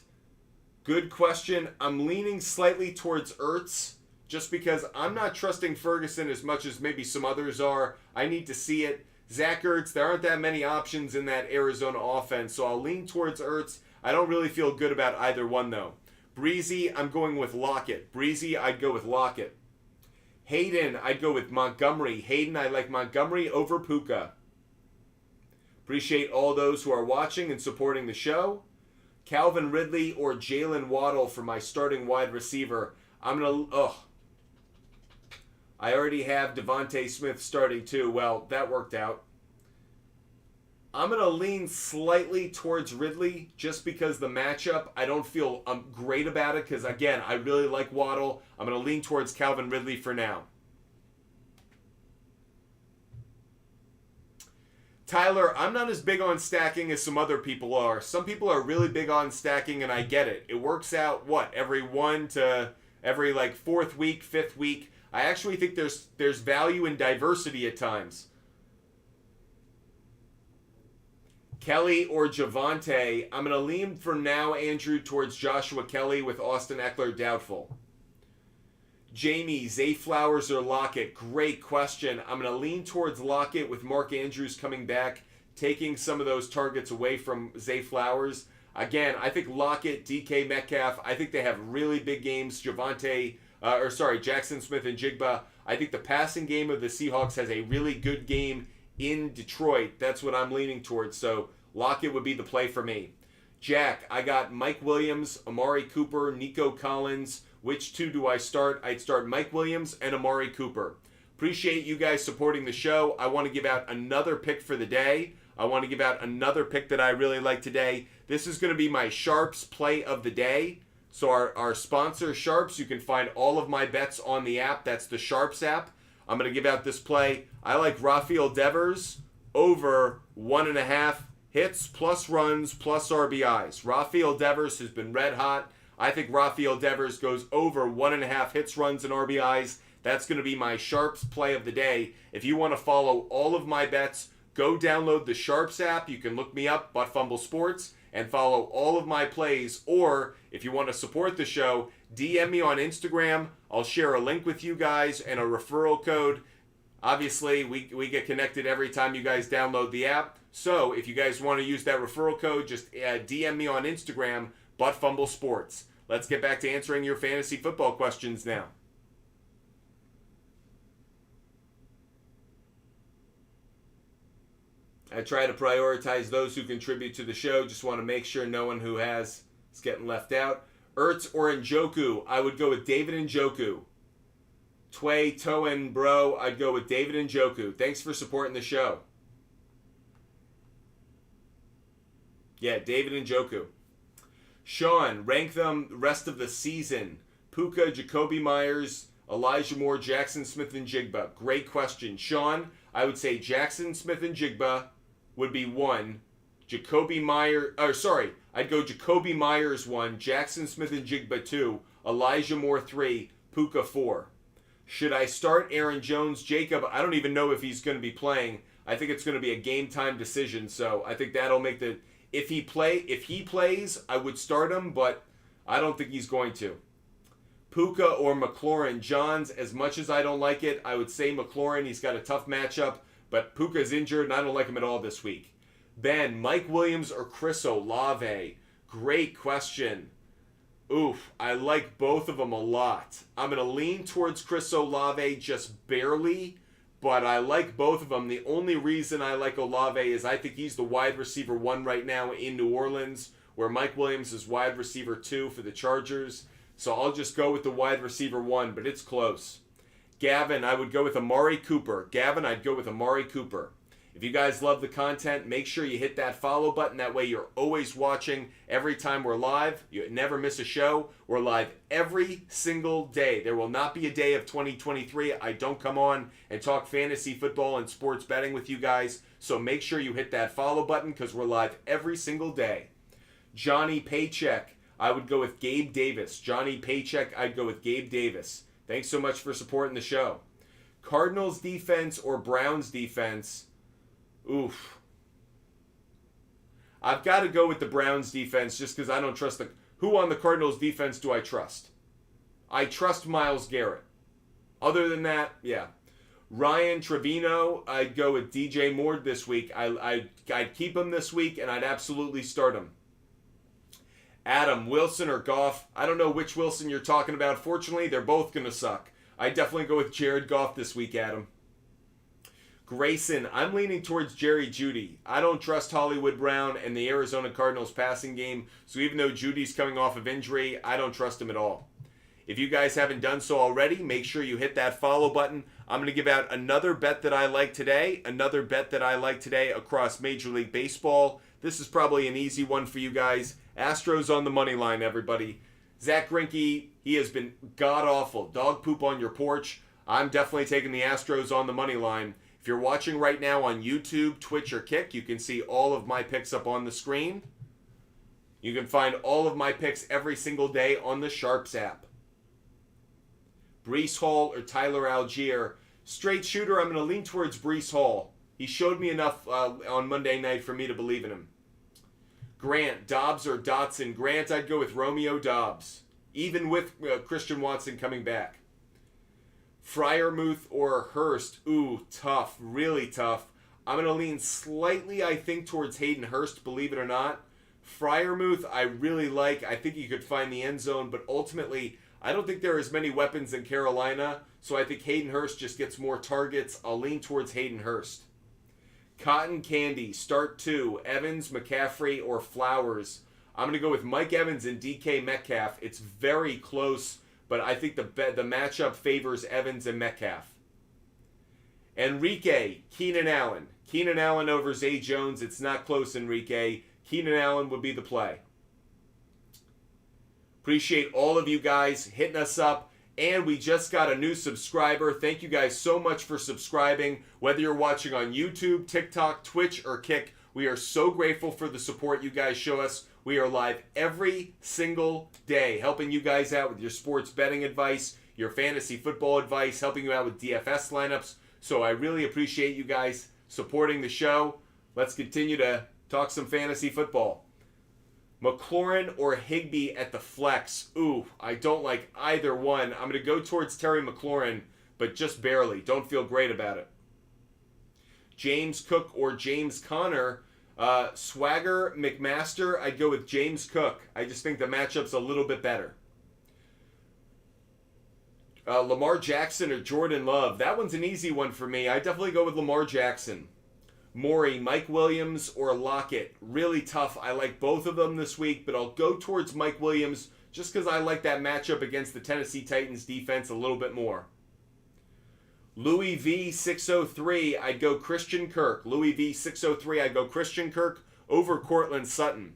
good question. I'm leaning slightly towards Ertz just because I'm not trusting Ferguson as much as maybe some others are. I need to see it. Zach Ertz, there aren't that many options in that Arizona offense, so I'll lean towards Ertz. I don't really feel good about either one, though. Breezy, I'm going with Lockett. Breezy, I'd go with Lockett. Hayden, I'd go with Montgomery. Hayden, I like Montgomery over Puka. Appreciate all those who are watching and supporting the show. Calvin Ridley or Jalen Waddle for my starting wide receiver. I already have Devontae Smith starting too. Well, that worked out. I'm going to lean slightly towards Ridley just because the matchup, I don't feel great about it because, again, I really like Waddle. I'm going to lean towards Calvin Ridley for now. Tyler, I'm not as big on stacking as some other people are. Some people are really big on stacking, and I get it. It works out, every 4th week, 5th week. I actually think there's value in diversity at times. Kelly or Javonte, I'm going to lean for now, Andrew, towards Joshua Kelly with Austin Eckler doubtful. Jamie, Zay Flowers or Lockett? Great question. I'm going to lean towards Lockett with Mark Andrews coming back, taking some of those targets away from Zay Flowers. Again, I think Lockett, DK Metcalf, I think they have really big games. Jackson Smith and Jigba. I think the passing game of the Seahawks has a really good game in Detroit. That's what I'm leaning towards. So Lockett would be the play for me. Jack, I got Mike Williams, Amari Cooper, Nico Collins. Which 2 do I start? I'd start Mike Williams and Amari Cooper. Appreciate you guys supporting the show. I want to give out another pick for the day. I want to give out another pick that I really like today. This is going to be my SHARPZ play of the day. So our sponsor, SHARPZ, you can find all of my bets on the app. That's the SHARPZ app. I'm going to give out this play. I like Rafael Devers over 1.5 hits plus runs plus RBIs. Rafael Devers has been red hot. I think Rafael Devers goes over 1.5 hits, runs, and RBIs. That's going to be my SHARPZ play of the day. If you want to follow all of my bets, go download the SHARPZ app. You can look me up, Butt Fumble Sports, and follow all of my plays. Or if you want to support the show, DM me on Instagram. I'll share a link with you guys and a referral code. Obviously, we get connected every time you guys download the app. So if you guys want to use that referral code, just DM me on Instagram, Butt Fumble Sports. let's get back to answering your fantasy football questions now. I try to prioritize those who contribute to the show. Just want to make sure no one who has is getting left out. Ertz or Njoku? I would go with David Njoku. Tway, Toen, bro, I'd go with David Njoku. Thanks for supporting the show. Yeah, David Njoku. Sean, rank them rest of the season. Puka, Jacoby Myers, Elijah Moore, Jackson Smith, and Jigba. Great question. Sean, I would say Jackson Smith and Jigba would be 1. I'd go Jacoby Myers 1, Jackson Smith and Jigba 2, Elijah Moore 3, Puka 4. Should I start Aaron Jones? Jacob, I don't even know if he's going to be playing. I think it's going to be a game time decision, so I think that'll make the... If he plays, I would start him, but I don't think he's going to. Puka or McLaurin? Johns, as much as I don't like it, I would say McLaurin. He's got a tough matchup, but Puka's injured, and I don't like him at all this week. Ben, Mike Williams or Chris Olave? Great question. Oof, I like both of them a lot. I'm going to lean towards Chris Olave just barely, but I like both of them. The only reason I like Olave is I think he's the wide receiver 1 right now in New Orleans, where Mike Williams is wide receiver 2 for the Chargers. So I'll just go with the wide receiver 1, but it's close. Gavin, I would go with Amari Cooper. Gavin, I'd go with Amari Cooper. If you guys love the content, make sure you hit that follow button. That way you're always watching every time we're live. You never miss a show. We're live every single day. There will not be a day of 2023 I don't come on and talk fantasy football and sports betting with you guys. So make sure you hit that follow button because we're live every single day. Johnny Paycheck, I would go with Gabe Davis. Johnny Paycheck, I'd go with Gabe Davis. Thanks so much for supporting the show. Cardinals defense or Browns defense? Oof. I've got to go with the Browns defense just because I don't trust the... Who on the Cardinals defense do I trust? I trust Myles Garrett. Other than that, yeah. Ryan Trevino, I'd go with DJ Moore this week. I'd keep him this week, and I'd absolutely start him. Adam, Wilson or Goff? I don't know which Wilson you're talking about. Fortunately, they're both going to suck. I'd definitely go with Jared Goff this week, Adam. Grayson, I'm leaning towards Jerry Jeudy. I don't trust Hollywood Brown and the Arizona Cardinals passing game, so even though Judy's coming off of injury, I don't trust him at all. If you guys haven't done so already, make sure you hit that follow button. I'm going to give out another bet that I like today, across Major League Baseball. This is probably an easy one for you guys. Astros on the money line, everybody. Zach Greinke, he has been god-awful. Dog poop on your porch. I'm definitely taking the Astros on the money line. If you're watching right now on YouTube, Twitch, or Kick, you can see all of my picks up on the screen. You can find all of my picks every single day on the SHARPZ app. Breece Hall or Tyler Algier? Straight shooter, I'm going to lean towards Breece Hall. He showed me enough on Monday night for me to believe in him. Grant, Dobbs or Dotson? Grant, I'd go with Romeo Dobbs, even with Christian Watson coming back. Freiermuth or Hurst? Ooh, tough, really tough. I'm going to lean slightly, I think, towards Hayden Hurst, believe it or not. Freiermuth, I really like. I think he could find the end zone, but ultimately, I don't think there are as many weapons in Carolina, so I think Hayden Hurst just gets more targets. I'll lean towards Hayden Hurst. Cotton Candy, start 2, Evans, McCaffrey, or Flowers? I'm going to go with Mike Evans and DK Metcalf. It's very close, but I think the matchup favors Evans and Metcalf. Enrique, Keenan Allen. Keenan Allen over Zay Jones. It's not close, Enrique. Keenan Allen would be the play. Appreciate all of you guys hitting us up. And we just got a new subscriber. Thank you guys so much for subscribing. Whether you're watching on YouTube, TikTok, Twitch, or Kick, we are so grateful for the support you guys show us. We are live every single day, helping you guys out with your sports betting advice, your fantasy football advice, helping you out with DFS lineups. So I really appreciate you guys supporting the show. Let's continue to talk some fantasy football. McLaurin or Higbee at the flex? Ooh, I don't like either one. I'm going to go towards Terry McLaurin, but just barely. Don't feel great about it. James Cook or James Conner? Swagger, McMaster, I'd go with James Cook. I just think the matchup's a little bit better. Lamar Jackson or Jordan Love. That one's an easy one for me. I definitely go with Lamar Jackson. Maury, Mike Williams, or Lockett. Really tough. I like both of them this week, but I'll go towards Mike Williams just because I like that matchup against the Tennessee Titans defense a little bit more. Louis V 603, I'd go Christian Kirk. Louis V 603, I'd go Christian Kirk over Cortland Sutton.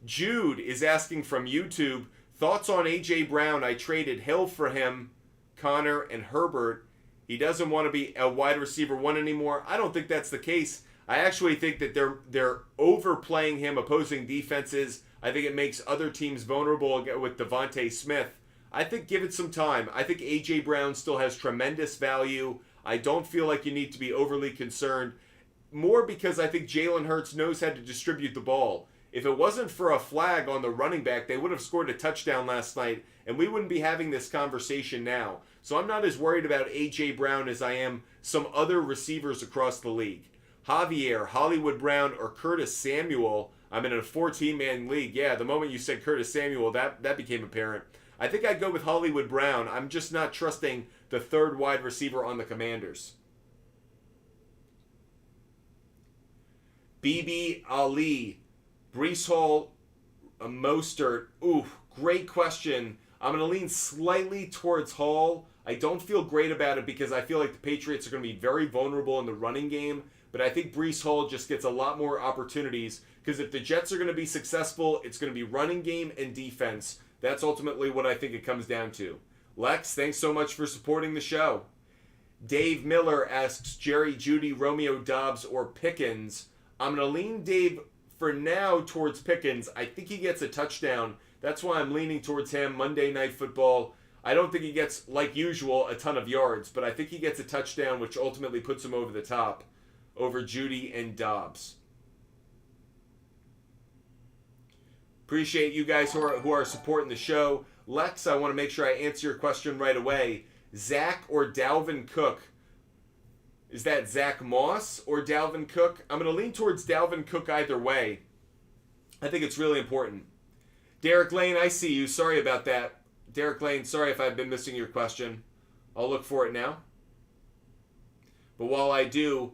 Jude is asking from YouTube, thoughts on A.J. Brown? I traded Hill for him, Connor, and Herbert. He doesn't want to be a wide receiver one anymore. I don't think that's the case. I actually think that they're overplaying him, opposing defenses. I think it makes other teams vulnerable with Devontae Smith. I think give it some time. I think A.J. Brown still has tremendous value. I don't feel like you need to be overly concerned. More because I think Jalen Hurts knows how to distribute the ball. If it wasn't for a flag on the running back, they would have scored a touchdown last night, and we wouldn't be having this conversation now. So I'm not as worried about A.J. Brown as I am some other receivers across the league. Javier, Hollywood Brown, or Curtis Samuel. I'm in a 14-man league. Yeah, the moment you said Curtis Samuel, that became apparent. I think I'd go with Hollywood Brown. I'm just not trusting the third wide receiver on the Commanders. BB Ali, Breece Hall, Mostert. Ooh, great question. I'm going to lean slightly towards Hall. I don't feel great about it because I feel like the Patriots are going to be very vulnerable in the running game. But I think Breece Hall just gets a lot more opportunities because if the Jets are going to be successful, it's going to be running game and defense. That's ultimately what I think it comes down to. Lex, thanks so much for supporting the show. Dave Miller asks Jerry Jeudy, Romeo Doubs, or Pickens. I'm going to lean Dave for now towards Pickens. I think he gets a touchdown. That's why I'm leaning towards him. Monday Night Football. I don't think he gets, like usual, a ton of yards, but I think he gets a touchdown, which ultimately puts him over the top over Jeudy and Doubs. Appreciate you guys who are supporting the show. Lex, I want to make sure I answer your question right away. Zach or Dalvin Cook? Is that Zach Moss or Dalvin Cook? I'm going to lean towards Dalvin Cook either way. I think it's really important. Derek Lane, I see you. Sorry about that. Derek Lane, sorry if I've been missing your question. I'll look for it now. But while I do,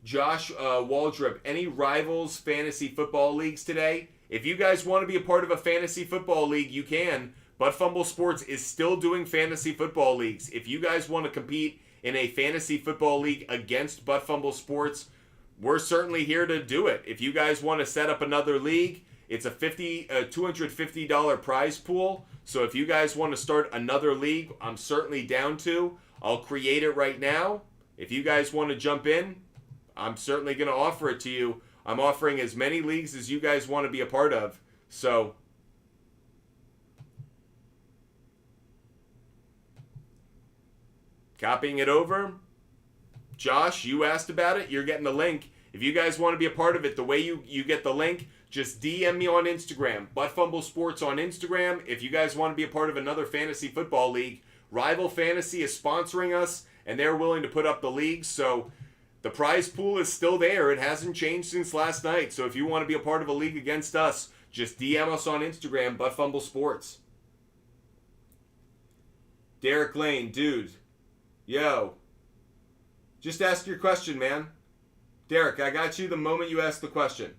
Josh Waldrop, any Rivals fantasy football leagues today? If you guys want to be a part of a fantasy football league, you can. But Fumble Sports is still doing fantasy football leagues. If you guys want to compete in a fantasy football league against Butt Fumble Sports, we're certainly here to do it. If you guys want to set up another league, it's a $250 prize pool. So if you guys want to start another league, I'm certainly down to. I'll create it right now. If you guys want to jump in, I'm certainly going to offer it to you. I'm offering as many leagues as you guys want to be a part of. So, copying it over. Josh, you asked about it. You're getting the link. If you guys want to be a part of it, the way you get the link, just DM me on Instagram. Buttfumble Sports on Instagram. If you guys want to be a part of another fantasy football league, Rival Fantasy is sponsoring us, and they're willing to put up the leagues. So, the prize pool is still there. It hasn't changed since last night. So if you want to be a part of a league against us, just DM us on Instagram, Buttfumble Sports. Derek Lane, dude. Yo. Just ask your question, man. Derek, I got you the moment you asked the question.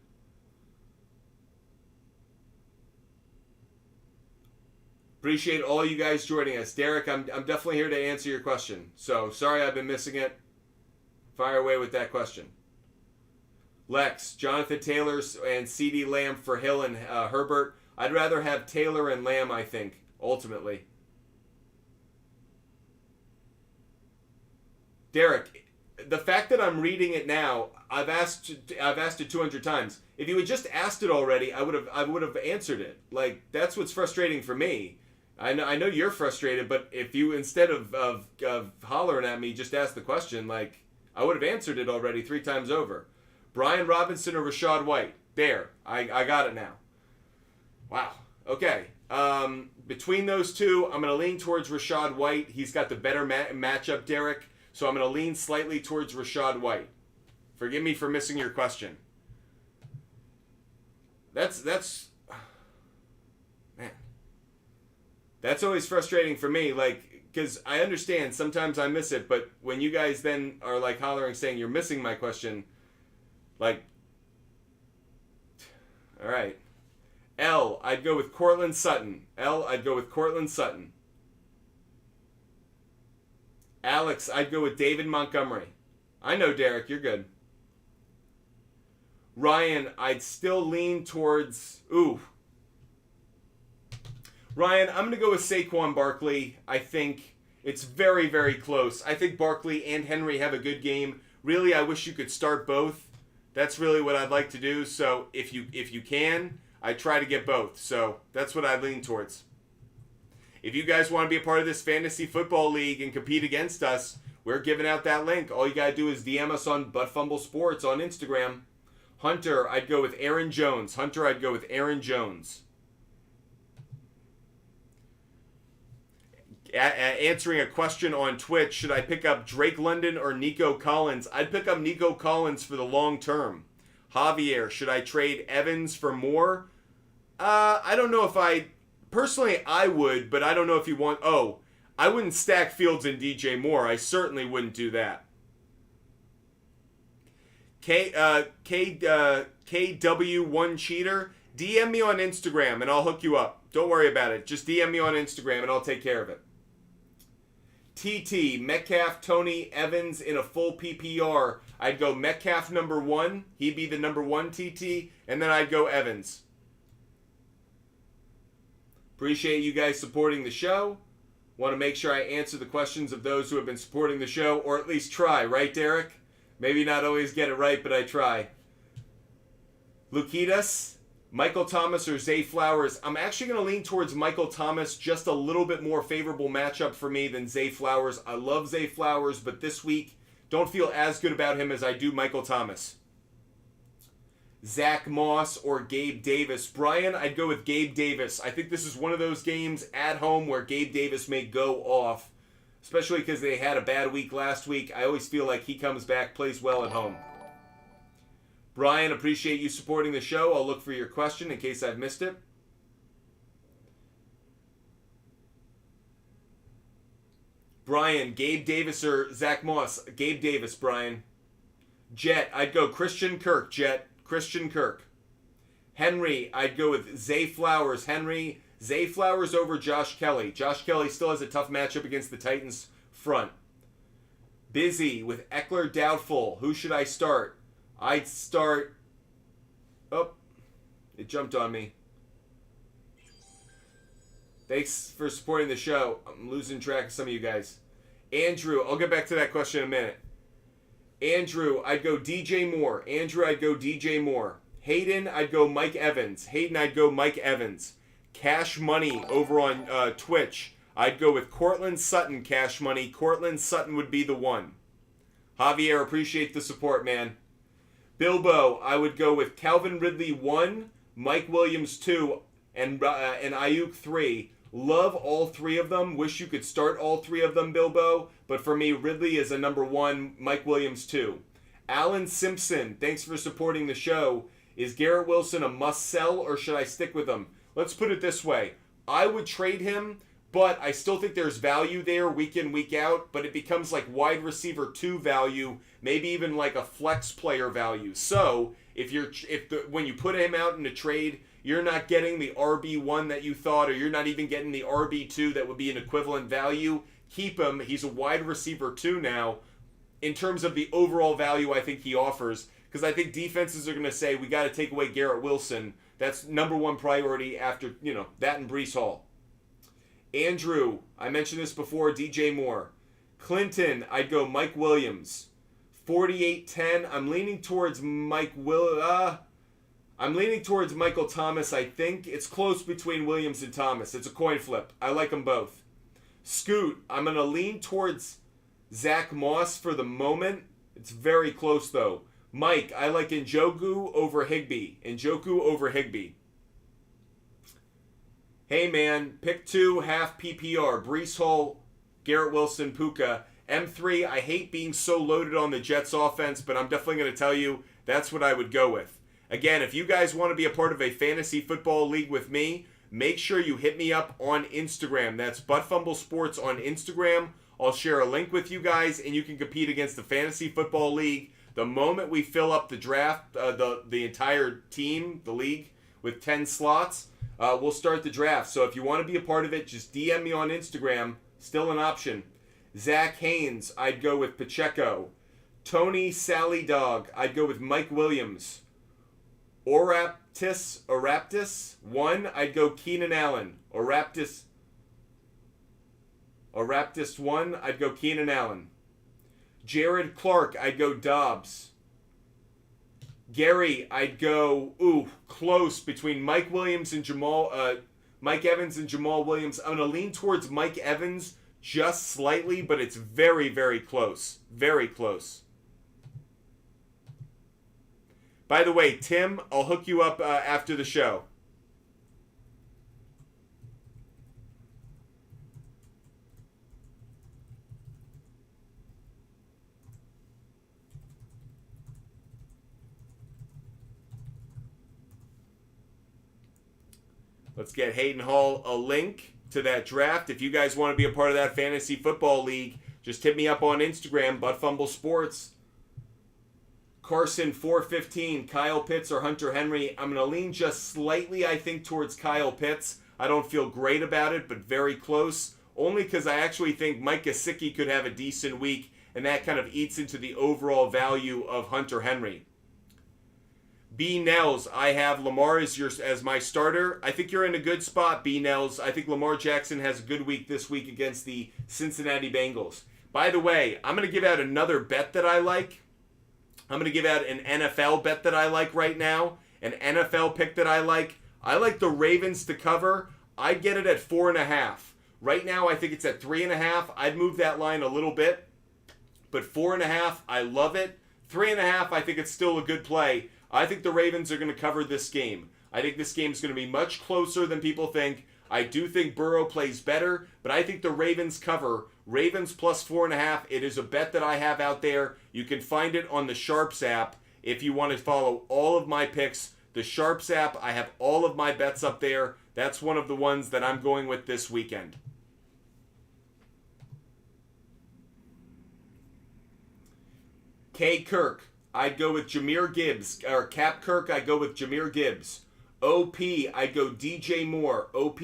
Appreciate all you guys joining us. Derek, I'm definitely here to answer your question. So, sorry I've been missing it. Fire away with that question. Lex, Jonathan Taylor and CeeDee Lamb for Hill and Herbert. I'd rather have Taylor and Lamb, I think, ultimately. Derek, the fact that I'm reading it now, I've asked it 200 times. If you had just asked it already, I would have answered it. Like, that's what's frustrating for me. I know you're frustrated, but if you, instead of hollering at me, just ask the question, like, I would have answered it already 3 times over. Brian Robinson or Rachaad White? There. I got it now. Wow. Okay. Between those two, I'm going to lean towards Rachaad White. He's got the better matchup, Derek. So I'm going to lean slightly towards Rachaad White. Forgive me for missing your question. that's man. That's always frustrating for me, like, because I understand sometimes I miss it, but when you guys then are like hollering saying you're missing my question, like, all right. L, I'd go with Cortland Sutton. I'd go with Cortland Sutton. Alex, I'd go with David Montgomery. I know, Derek, you're good. Ryan, I'd still lean towards... Ooh. Ryan, I'm going to go with Saquon Barkley. I think it's very, very close. I think Barkley and Henry have a good game. Really, I wish you could start both. That's really what I'd like to do. So if you can, I try to get both. So that's what I lean towards. If you guys want to be a part of this fantasy football league and compete against us, we're giving out that link. All you got to do is DM us on Butt Fumble Sports on Instagram. Hunter, I'd go with Aaron Jones. Hunter, I'd go with Aaron Jones. Answering a question on Twitch, should I pick up Drake London or Nico Collins? I'd pick up Nico Collins for the long term. Javier, should I trade Evans for Moore? I don't know if I... Personally, I would, but I don't know if you want... Oh, I wouldn't stack Fields and DJ Moore. I certainly wouldn't do that. KW1 Cheater, DM me on Instagram and I'll hook you up. Don't worry about it. Just DM me on Instagram and I'll take care of it. TT, Metcalf, Tony, Evans in a full PPR. I'd go Metcalf number 1. He'd be the number 1 TT. And then I'd go Evans. Appreciate you guys supporting the show. Want to make sure I answer the questions of those who have been supporting the show. Or at least try. Right, Derek? Maybe not always get it right, but I try. Lukitas, Michael Thomas or Zay Flowers. I'm actually going to lean towards Michael Thomas. Just a little bit more favorable matchup for me than Zay Flowers. I love Zay Flowers, but this week, don't feel as good about him as I do Michael Thomas. Zach Moss or Gabe Davis. Brian, I'd go with Gabe Davis. I think this is one of those games at home where Gabe Davis may go off. Especially because they had a bad week last week. I always feel like he comes back, plays well at home. Brian, appreciate you supporting the show. I'll look for your question in case I've missed it. Brian, Gabe Davis or Zach Moss? Gabe Davis, Brian. Jet, I'd go Christian Kirk, Jet. Christian Kirk. Henry, I'd go with Zay Flowers. Henry, Zay Flowers over Josh Kelly. Josh Kelly still has a tough matchup against the Titans front. Busy with Eckler doubtful. Who should I start? I'd start... Oh, it jumped on me. Thanks for supporting the show. I'm losing track of some of you guys. Andrew, I'll get back to that question in a minute. Andrew, I'd go DJ Moore. Andrew, I'd go DJ Moore. Hayden, I'd go Mike Evans. Hayden, I'd go Mike Evans. Cash Money over on Twitch. I'd go with Cortland Sutton, Cash Money. Cortland Sutton would be the one. Javier, appreciate the support, man. Bilbo, I would go with Calvin Ridley 1, Mike Williams 2, and Ayuk 3. Love all three of them. Wish you could start all three of them, Bilbo. But for me, Ridley is a number 1, Mike Williams 2. Alan Simpson, thanks for supporting the show. Is Garrett Wilson a must-sell, or should I stick with him? Let's put it this way. I would trade him, but I still think there's value there week in, week out. But it becomes like wide receiver 2 value, maybe even like a flex player value. So when you put him out in a trade, you're not getting the RB1 that you thought, or you're not even getting the RB2 that would be an equivalent value. Keep him. He's a wide receiver 2 now. In terms of the overall value I think he offers, because I think defenses are going to say, we got to take away Garrett Wilson. That's number 1 priority after, that and Breece Hall. Andrew, I mentioned this before, DJ Moore. Clinton, I'd go Mike Williams. 48-10, I'm leaning towards I'm leaning towards Michael Thomas, I think. It's close between Williams and Thomas. It's a coin flip. I like them both. Scoot, I'm going to lean towards Zach Moss for the moment. It's very close, though. Mike, I like Njoku over Higbee. Njoku over Higbee. Hey, man, pick 2, half PPR. Breece Hall, Garrett Wilson, Puka. M3, I hate being so loaded on the Jets offense, but I'm definitely going to tell you that's what I would go with. Again, if you guys want to be a part of a fantasy football league with me, make sure you hit me up on Instagram. That's Butt Fumble Sports on Instagram. I'll share a link with you guys, and you can compete against the fantasy football league. The moment we fill up the draft, the entire team, the league, with 10 slots, we'll start the draft. So if you want to be a part of it, just DM me on Instagram. Still an option. Zach Haynes, I'd go with Pacheco. Tony Sally Dog, I'd go with Mike Williams. Oraptis 1, I'd go Keenan Allen. Oraptis 1, I'd go Keenan Allen. Jared Clark, I'd go Dobbs. Gary, I'd go, close between Mike Evans and Jamal Williams. I'm going to lean towards Mike Evans just slightly, but it's very, very close. Very close. By the way, Tim, I'll hook you up after the show. Let's get Hayden Hall a link to that draft. If you guys want to be a part of that fantasy football league, just hit me up on Instagram, Butt Fumble Sports. Carson 415, Kyle Pitts or Hunter Henry. I'm going to lean just slightly, I think, towards Kyle Pitts. I don't feel great about it, but very close. Only because I actually think Mike Gesicki could have a decent week, and that kind of eats into the overall value of Hunter Henry. B. Nels, I have Lamar as my starter. I think you're in a good spot, B. Nels. I think Lamar Jackson has a good week this week against the Cincinnati Bengals. By the way, I'm going to give out another bet that I like. I'm going to give out an NFL bet that I like right now. An NFL pick that I like. I like the Ravens to cover. I'd get it at 4.5. Right now, I think it's at 3.5. I'd move that line a little bit. But 4.5, I love it. 3.5, I think it's still a good play. I think the Ravens are going to cover this game. I think this game is going to be much closer than people think. I do think Burrow plays better, but I think the Ravens cover. Ravens plus 4.5. It is a bet that I have out there. You can find it on the SHARPZ app if you want to follow all of my picks. The SHARPZ app, I have all of my bets up there. That's one of the ones that I'm going with this weekend. K. Kirk, I'd go with Jahmyr Gibbs. Or Cap Kirk, I'd go with Jahmyr Gibbs. OP, I'd go DJ Moore. OP,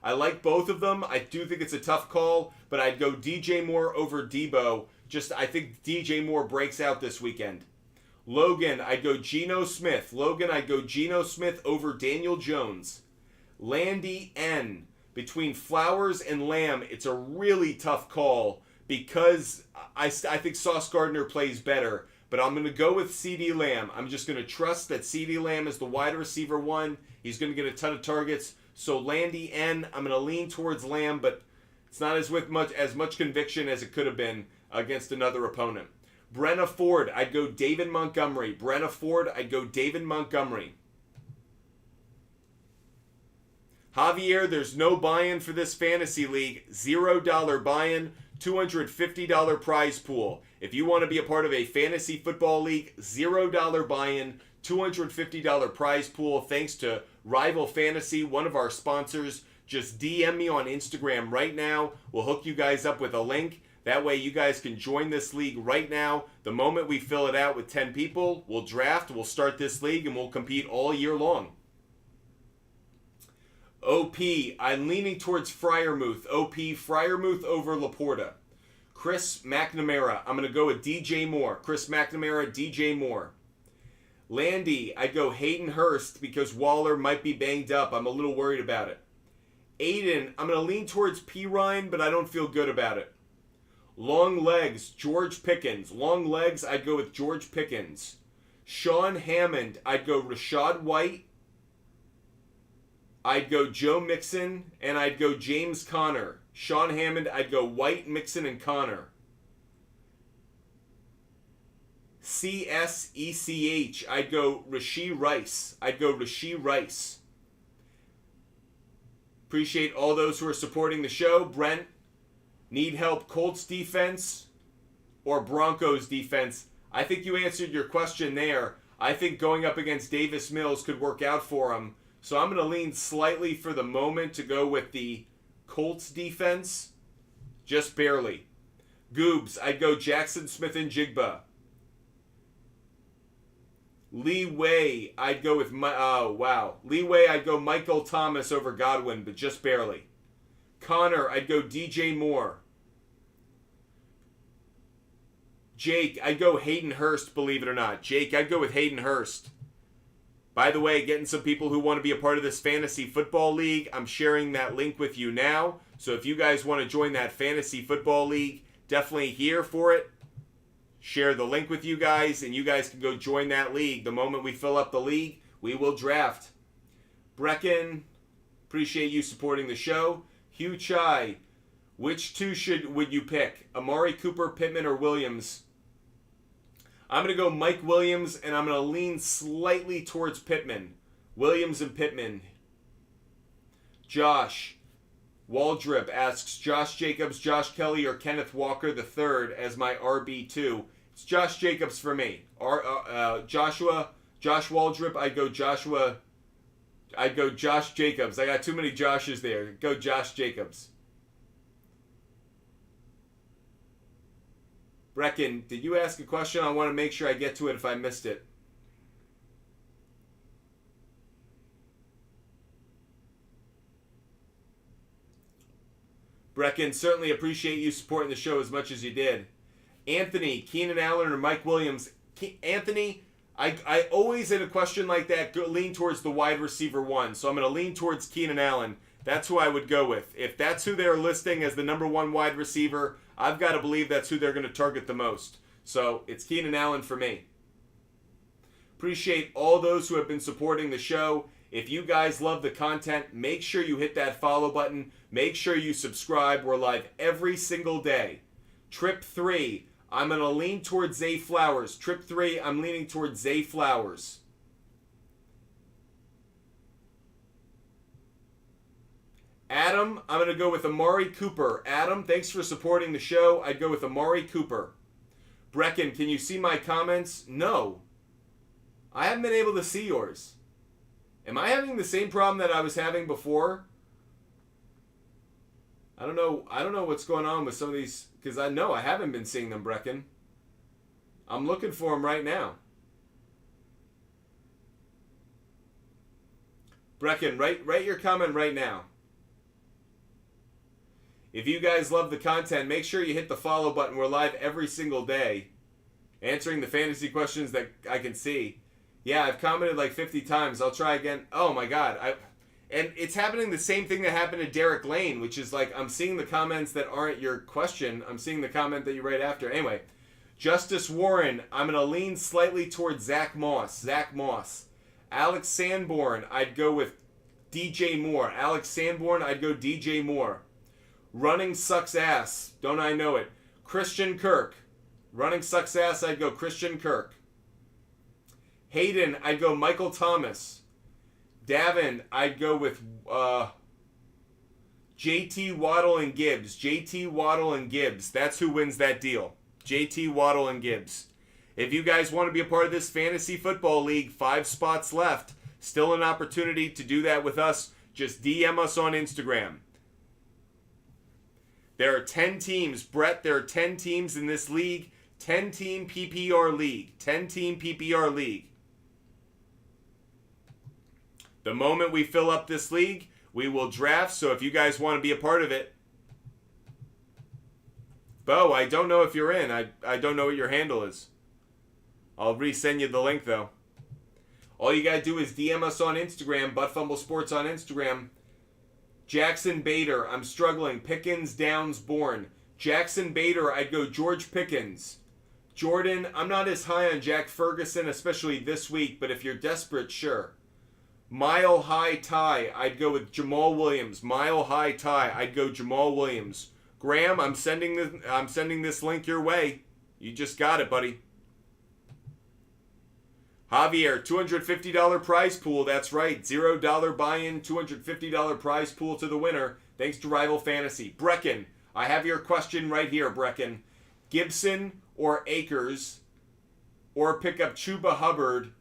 I like both of them. I do think it's a tough call, but I'd go DJ Moore over Debo. I think DJ Moore breaks out this weekend. Logan, I'd go Geno Smith. I'd go Geno Smith over Daniel Jones. Landy N. Between Flowers and Lamb, it's a really tough call because I think Sauce Gardner plays better. But I'm going to go with CeeDee Lamb. I'm just going to trust that CeeDee Lamb is the wide receiver one. He's going to get a ton of targets. So Landy N, I'm going to lean towards Lamb, but it's not as much conviction as it could have been against another opponent. Brenna Ford, I'd go David Montgomery. Javier, there's no buy-in for this fantasy league. $0 buy-in, $250 prize pool. If you want to be a part of a fantasy football league, $0 buy-in, $250 prize pool. Thanks to Rival Fantasy, one of our sponsors. Just DM me on Instagram right now. We'll hook you guys up with a link. That way you guys can join this league right now. The moment we fill it out with 10 people, we'll draft, we'll start this league, and we'll compete all year long. OP, I'm leaning towards Freiermuth. Freiermuth over Laporta. Chris McNamara, I'm going to go with DJ Moore. DJ Moore. Landy, I'd go Hayden Hurst because Waller might be banged up. I'm a little worried about it. Aiden, I'm going to lean towards Pirine, but I don't feel good about it. Long legs, George Pickens. I'd go with George Pickens. Sean Hammond, I'd go Rashad White. I'd go Joe Mixon, and I'd go James Conner. Sean Hammond, I'd go White, Mixon, and Conner. CSECH, I'd go Rashee Rice. Appreciate all those who are supporting the show. Brent, need help Colts defense or Broncos defense? I think you answered your question there. I think going up against Davis Mills could work out for him. So I'm going to lean slightly for the moment to go with the Colts defense. Just barely. Goobs, I'd go Jackson Smith and Jigba. Lee Way, I'd go with Lee Way, I'd go Michael Thomas over Godwin, but just barely. Connor, I'd go DJ Moore. Jake, I'd go Hayden Hurst, believe it or not. Jake, I'd go with Hayden Hurst. By the way, getting some people who want to be a part of this fantasy football league, I'm sharing that link with you now. So if you guys want to join that fantasy football league, definitely here for it. Share the link with you guys, and you guys can go join that league. The moment we fill up the league, we will draft. Brecken, appreciate you supporting the show. Hugh Chai, which two would you pick? Amari Cooper, Pittman, or Williams? I'm going to go Mike Williams, and I'm going to lean slightly towards Pittman. Williams and Pittman. Josh Waldrip asks, Josh Jacobs, Josh Kelly, or Kenneth Walker III as my RB2. It's Josh Jacobs for me. Josh Waldrip, I'd go Josh Jacobs. I got too many Joshes there. Go Josh Jacobs. Brecken, did you ask a question? I want to make sure I get to it if I missed it. Brecken, certainly appreciate you supporting the show as much as you did. Anthony, Keenan Allen, or Mike Williams? Anthony, I always in a question like that lean towards the wide receiver one. So I'm going to lean towards Keenan Allen. That's who I would go with. If that's who they're listing as the number one wide receiver, I've got to believe that's who they're going to target the most. So it's Keenan Allen for me. Appreciate all those who have been supporting the show. If you guys love the content, make sure you hit that follow button. Make sure you subscribe. We're live every single day. Trip 3, I'm going to lean towards Zay Flowers. Trip 3, I'm leaning towards Zay Flowers. Adam, I'm going to go with Amari Cooper. Adam, thanks for supporting the show. I'd go with Amari Cooper. Brecken, can you see my comments? No. I haven't been able to see yours. Am I having the same problem that I was having before? I don't know what's going on with some of these, because I know I haven't been seeing them, Brecken. I'm looking for them right now. Brecken, write your comment right now. If you guys love the content, make sure you hit the follow button. We're live every single day, answering the fantasy questions that I can see. Yeah, I've commented like 50 times. I'll try again. Oh my God. And it's happening the same thing that happened to Derek Lane, which is like I'm seeing the comments that aren't your question. I'm seeing the comment that you write after. Anyway, Justice Warren, I'm going to lean slightly towards Zach Moss. Zach Moss. Alex Sanborn, I'd go with DJ Moore. Alex Sanborn, I'd go DJ Moore. Running sucks ass. Don't I know it? Christian Kirk. Running sucks ass, I'd go Christian Kirk. Hayden, I'd go Michael Thomas. Davin, I'd go with JT Waddle and Gibbs. JT Waddle and Gibbs. That's who wins that deal. JT Waddle and Gibbs. If you guys want to be a part of this fantasy football league, 5 spots left. Still an opportunity to do that with us. Just DM us on Instagram. There are 10 teams. Brett, there are 10 teams in this league. 10-team PPR league. 10-team PPR league. The moment we fill up this league, we will draft. So if you guys want to be a part of it. Bo, I don't know if you're in. I don't know what your handle is. I'll resend you the link, though. All you got to do is DM us on Instagram. Butt Fumble Sports on Instagram. Jackson Bader, I'm struggling. Pickens, Downs, Bourne. Jackson Bader, I'd go George Pickens. Jordan, I'm not as high on Jack Ferguson, especially this week, but if you're desperate, sure. Mile High Tie, I'd go with Jamal Williams. Mile High Tie, I'd go Jamal Williams. Graham, I'm sending this link your way. You just got it, buddy. Javier, $250 prize pool. That's right. $0 buy-in, $250 prize pool to the winner. Thanks to Rival Fantasy. Brecken, I have your question right here, Brecken. Gibson or Akers, or pick up Chuba Hubbard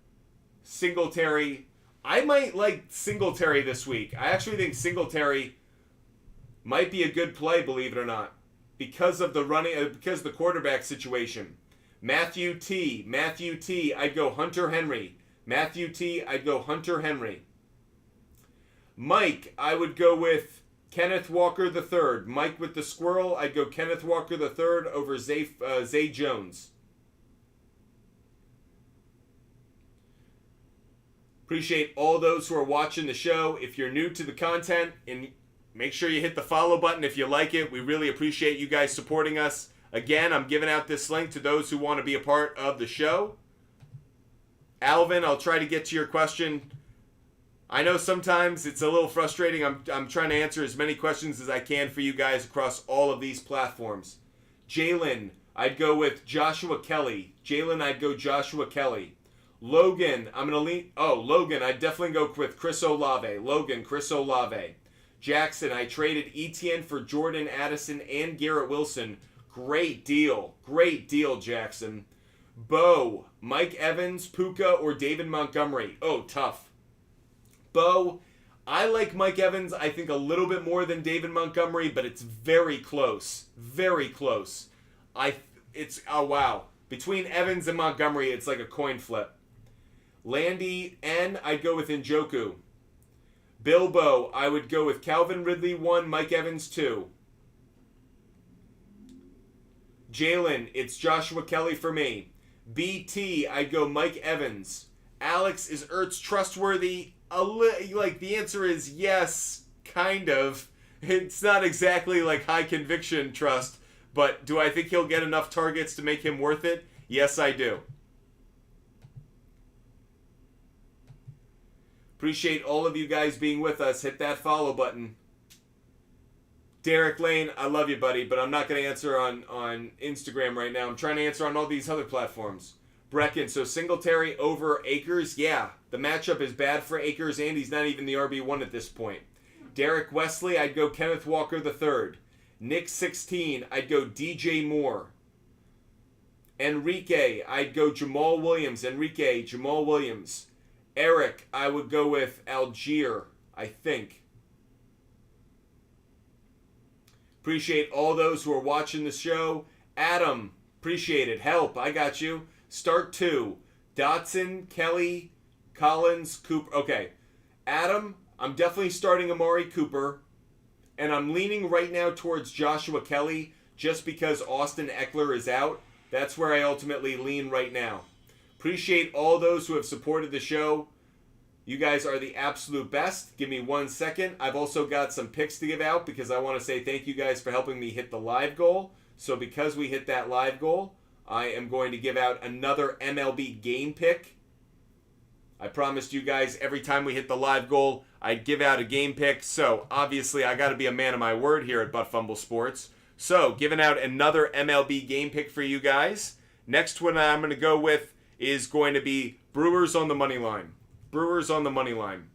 Singletary. I might like Singletary this week. I actually think Singletary might be a good play, believe it or not, because of the because of the quarterback situation. Matthew T. I'd go Hunter Henry. Matthew T. I'd go Hunter Henry. Mike, I would go with Kenneth Walker III. Mike with the squirrel, I'd go Kenneth Walker III over Zay Jones. Appreciate all those who are watching the show. If you're new to the content, and make sure you hit the follow button if you like it. We really appreciate you guys supporting us. Again, I'm giving out this link to those who want to be a part of the show. Alvin, I'll try to get to your question. I know sometimes it's a little frustrating. I'm trying to answer as many questions as I can for you guys across all of these platforms. Jalen, I'd go with Joshua Kelly. I'd go Joshua Kelly. Logan, I'm going to lean... Oh, Logan, I'd definitely go with Chris Olave. Chris Olave. Jackson, I traded Etienne for Jordan Addison and Garrett Wilson. Great deal, Jackson. Bo, Mike Evans, Puka, or David Montgomery? Oh, tough. Bo, I like Mike Evans, I think a little bit more than David Montgomery, but it's very close. Very close. Oh, wow. Between Evans and Montgomery, it's like a coin flip. Landy N, I'd go with Njoku. Bilbo, I would go with Calvin Ridley 1, Mike Evans 2. Jalen, it's Joshua Kelly for me. BT, I'd go Mike Evans. Alex, is Ertz trustworthy? The answer is yes, kind of. It's not exactly like high conviction trust, but do I think he'll get enough targets to make him worth it? Yes, I do. Appreciate all of you guys being with us. Hit that follow button. Derek Lane, I love you, buddy, but I'm not going to answer on Instagram right now. I'm trying to answer on all these other platforms. Brecken, so Singletary over Akers? Yeah, the matchup is bad for Akers, and he's not even the RB1 at this point. Derek Wesley, I'd go Kenneth Walker III. Nick 16, I'd go DJ Moore. Enrique, I'd go Jamal Williams. Jamal Williams. Eric, I would go with Algier, I think. Appreciate all those who are watching the show. Adam, appreciate it. Help, I got you. Start 2. Dotson, Kelly, Collins, Cooper. Okay. Adam, I'm definitely starting Amari Cooper. And I'm leaning right now towards Joshua Kelly just because Austin Eckler is out. That's where I ultimately lean right now. Appreciate all those who have supported the show. You guys are the absolute best. Give me 1 second. I've also got some picks to give out because I want to say thank you guys for helping me hit the live goal. So because we hit that live goal, I am going to give out another MLB game pick. I promised you guys every time we hit the live goal, I'd give out a game pick. So obviously I got to be a man of my word here at Butt Fumble Sports. So giving out another MLB game pick for you guys. Next one I'm going to go with is going to be Brewers on the money line. Brewers on the money line.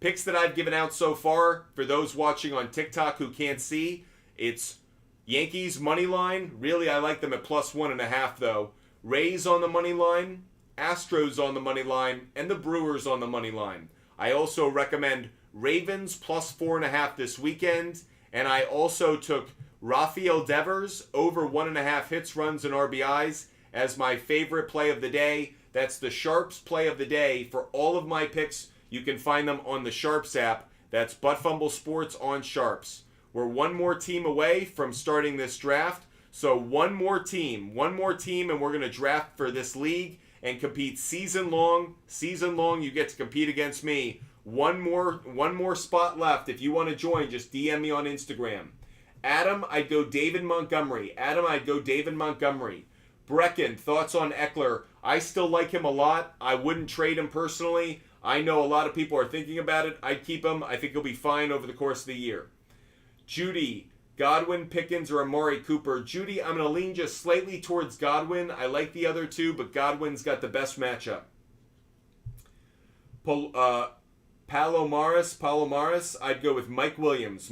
Picks that I've given out so far, for those watching on TikTok who can't see, it's Yankees money line. Really, I like them at +1.5 though. Rays on the money line, Astros on the money line, and the Brewers on the money line. I also recommend Ravens +4.5 this weekend, and I also took Rafael Devers over 1.5 hits, runs, and RBIs as my favorite play of the day. That's the SHARPZ play of the day. For all of my picks, you can find them on the SHARPZ app. That's Butt Fumble Sports on SHARPZ. We're one more team away from starting this draft. So one more team, and we're going to draft for this league and compete season long. Season long, you get to compete against me. One more spot left. If you want to join, just DM me on Instagram. Adam, I'd go David Montgomery. Brecken, thoughts on Eckler? I still like him a lot. I wouldn't trade him personally. I know a lot of people are thinking about it. I'd keep him. I think he'll be fine over the course of the year. Judy, Godwin, Pickens, or Amari Cooper? Judy, I'm going to lean just slightly towards Godwin. I like the other two, but Godwin's got the best matchup. Palomares, I'd go with Mike Williams.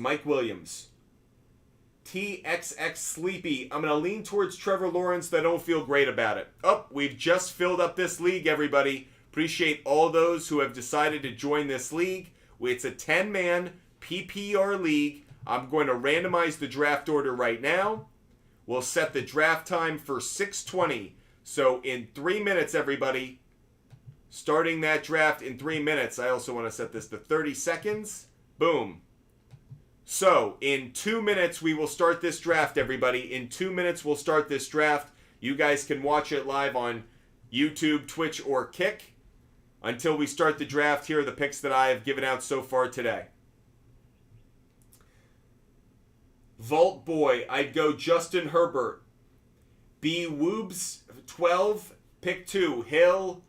TXX Sleepy, I'm going to lean towards Trevor Lawrence. I don't feel great about it. Oh, we've just filled up this league, everybody. Appreciate all those who have decided to join this league. It's a 10-man PPR league. I'm going to randomize the draft order right now. We'll set the draft time for 6:20. So in 3 minutes, everybody, starting that draft in 3 minutes. I also want to set this to 30 seconds. Boom. So in 2 minutes, we will start this draft, everybody. In 2 minutes, we'll start this draft. You guys can watch it live on YouTube, Twitch, or Kick. Until we start the draft, here are the picks that I have given out so far today. Vault Boy, I'd go Justin Herbert. B. Woobs, 12, pick 2. Hill,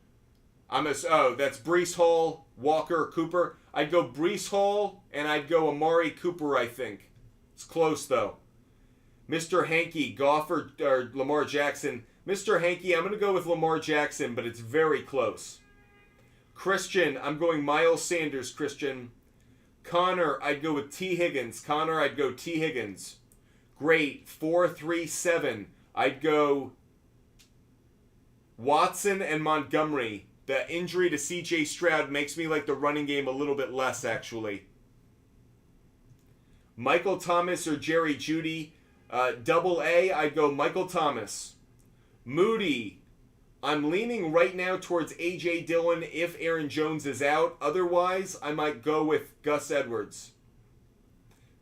that's Breece Hall, Walker, Cooper. I'd go Breece Hall, and I'd go Amari Cooper, I think. It's close, though. Mr. Hankey, Goff or Lamar Jackson. Mr. Hankey, I'm going to go with Lamar Jackson, but it's very close. Christian, I'm going Miles Sanders, Christian. Connor, I'd go with T. Higgins. Connor, I'd go T. Higgins. Great. 4-3-7. I'd go Watson and Montgomery. The injury to C.J. Stroud makes me like the running game a little bit less, actually. Michael Thomas or Jerry Jeudy. Double A, I'd go Michael Thomas. Moody, I'm leaning right now towards A.J. Dillon if Aaron Jones is out. Otherwise, I might go with Gus Edwards.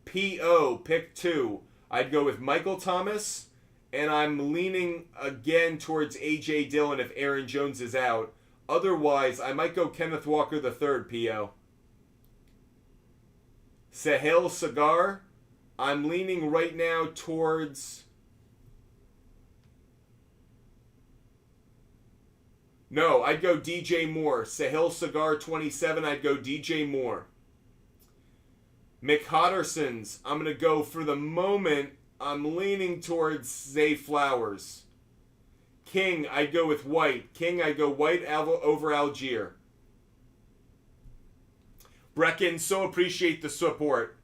P.O., pick 2. I'd go with Michael Thomas, and I'm leaning again towards A.J. Dillon if Aaron Jones is out. Otherwise, I might go Kenneth Walker III, P.O. Sahil Sagar, I'm leaning right now towards... No, I'd go DJ Moore. Sahil Sagar 27, I'd go DJ Moore. McHotterson's, I'm going to go for the moment, I'm leaning towards Zay Flowers. King, I'd go with White. King, I'd go White over Algier. Brecken, so appreciate the support.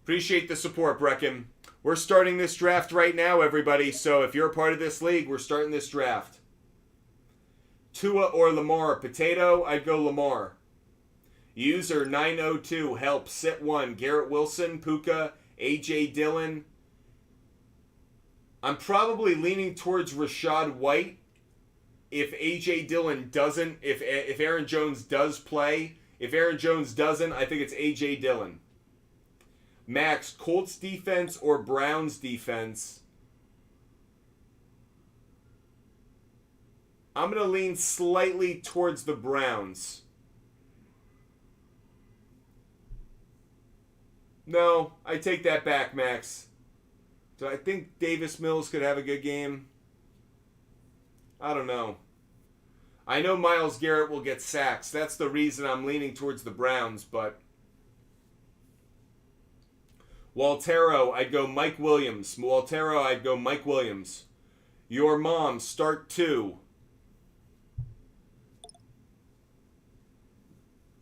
Appreciate the support, Brecken. We're starting this draft right now, everybody, so if you're a part of this league, we're starting this draft. Tua or Lamar. Potato, I'd go Lamar. User 902, help, sit 1. Garrett Wilson, Puka, A.J. Dillon. I'm probably leaning towards Rashad White. If A.J. Dillon doesn't, if Aaron Jones does play. If Aaron Jones doesn't, I think it's A.J. Dillon. Max, Colts defense or Browns defense? I'm going to lean slightly towards the Browns. No, I take that back, Max. Do I think Davis Mills could have a good game? I don't know. I know Myles Garrett will get sacks. That's the reason I'm leaning towards the Browns, but... Waltero, I'd go Mike Williams. Waltero, I'd go Mike Williams. Your mom, start 2.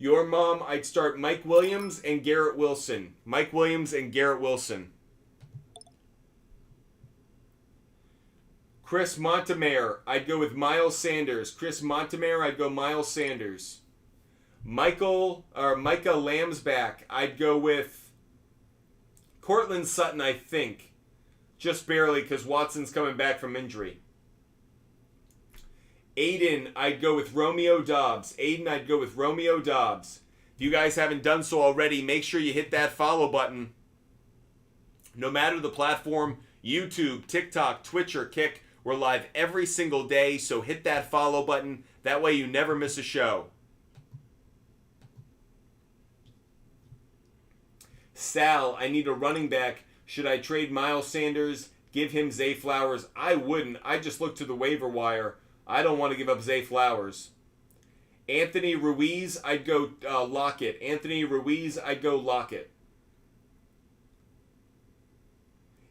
Your mom, I'd start Mike Williams and Garrett Wilson. Mike Williams and Garrett Wilson. Chris Montemare, I'd go with Miles Sanders. Chris Montemare, I'd go Miles Sanders. Micah Lambsback, I'd go with Cortland Sutton, I think. Just barely, because Watson's coming back from injury. Aiden, I'd go with Romeo Dobbs. Aiden, I'd go with Romeo Dobbs. If you guys haven't done so already, make sure you hit that follow button. No matter the platform, YouTube, TikTok, Twitch, or Kick, we're live every single day, so hit that follow button. That way you never miss a show. Sal, I need a running back. Should I trade Miles Sanders, give him Zay Flowers? I wouldn't. I just look to the waiver wire. I don't want to give up Zay Flowers. Anthony Ruiz, I'd go Lockett. Anthony Ruiz, I'd go Lockett.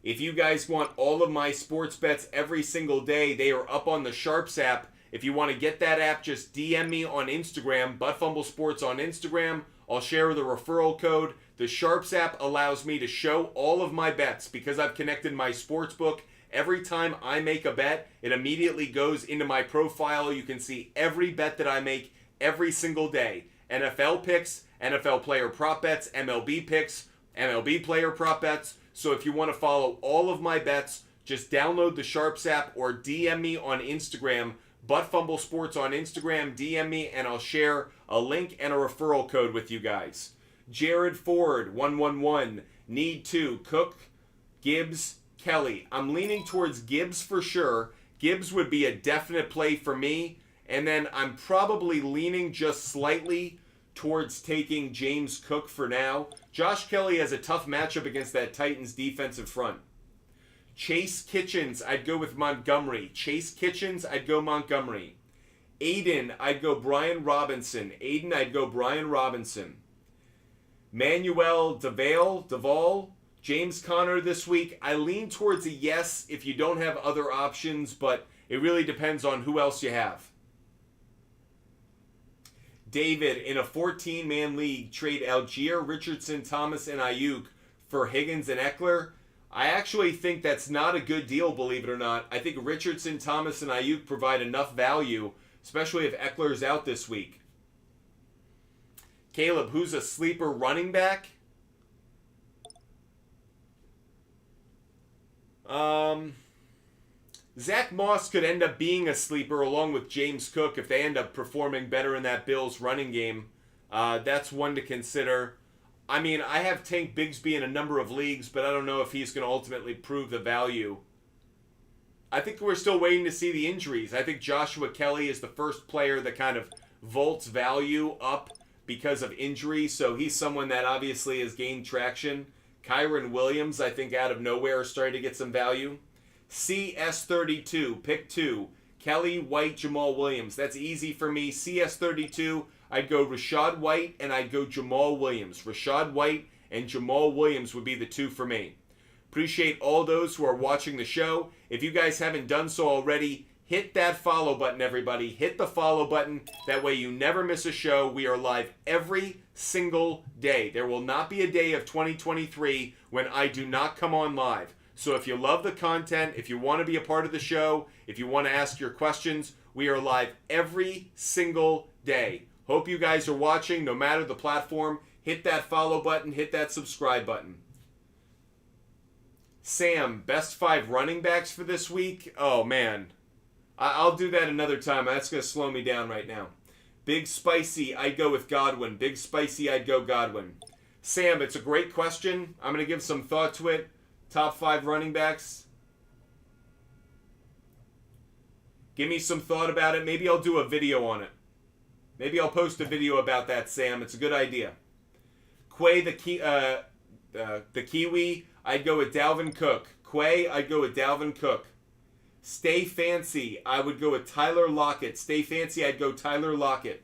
If you guys want all of my sports bets every single day, they are up on the SHARPZ app. If you want to get that app, just DM me on Instagram, Buttfumble Sports on Instagram. I'll share the referral code. The SHARPZ app allows me to show all of my bets because I've connected my sportsbook Every time I make a bet, it immediately goes into my profile. You can see every bet that I make every single day. NFL picks, NFL player prop bets, MLB picks, MLB player prop bets. So if you want to follow all of my bets, just download the SHARPZ app or DM me on Instagram, Butt Sports on Instagram, DM me, and I'll share a link and a referral code with you guys. Jared Ford, 111, Need 2, Cook, Gibbs, Kelly. I'm leaning towards Gibbs for sure. Gibbs would be a definite play for me. And then I'm probably leaning just slightly towards taking James Cook for now. Josh Kelly has a tough matchup against that Titans defensive front. Chase Kitchens, I'd go with Montgomery. Chase Kitchens, I'd go Montgomery. Aiden, I'd go Brian Robinson. Aiden, I'd go Brian Robinson. Manuel Duvall, James Conner this week. I lean towards a yes if you don't have other options, but it really depends on who else you have. David, in a 14-man league, trade Algier, Richardson, Thomas, and Ayuk for Higgins and Eckler. I actually think that's not a good deal, believe it or not. I think Richardson, Thomas, and Ayuk provide enough value, especially if Eckler's out this week. Caleb, who's a sleeper running back? Zach Moss could end up being a sleeper along with James Cook if they end up performing better in that Bills running game. That's one to consider. I mean, I have Tank Bigsby in a number of leagues, but I don't know if he's going to ultimately prove the value. I think we're still waiting to see the injuries. I think Joshua Kelly is the first player that kind of vaults value up because of injury, so he's someone that obviously has gained traction. Kyron Williams, I think out of nowhere, is starting to get some value. CS32, pick 2. Kelly, White, Jamal Williams. That's easy for me. CS32, I'd go Rashad White and I'd go Jamal Williams. Rashad White and Jamal Williams would be the two for me. Appreciate all those who are watching the show. If you guys haven't done so already, hit that follow button, everybody. Hit the follow button. That way you never miss a show. We are live every single day. There will not be a day of 2023 when I do not come on live. So if you love the content, if you want to be a part of the show, if you want to ask your questions, we are live every single day. Hope you guys are watching, no matter the platform. Hit that follow button, hit that subscribe button. Sam, best 5 running backs for this week? Oh, man. I'll do that another time. That's going to slow me down right now. Big Spicy, I'd go with Godwin. Big Spicy, I'd go Godwin. Sam, it's a great question. I'm going to give some thought to it. Top 5 running backs. Give me some thought about it. Maybe I'll do a video on it. Maybe I'll post a video about that, Sam. It's a good idea. Quay, the Kiwi, I'd go with Dalvin Cook. Quay, I'd go with Dalvin Cook. Stay Fancy, I would go with Tyler Lockett. Stay Fancy, I'd go Tyler Lockett.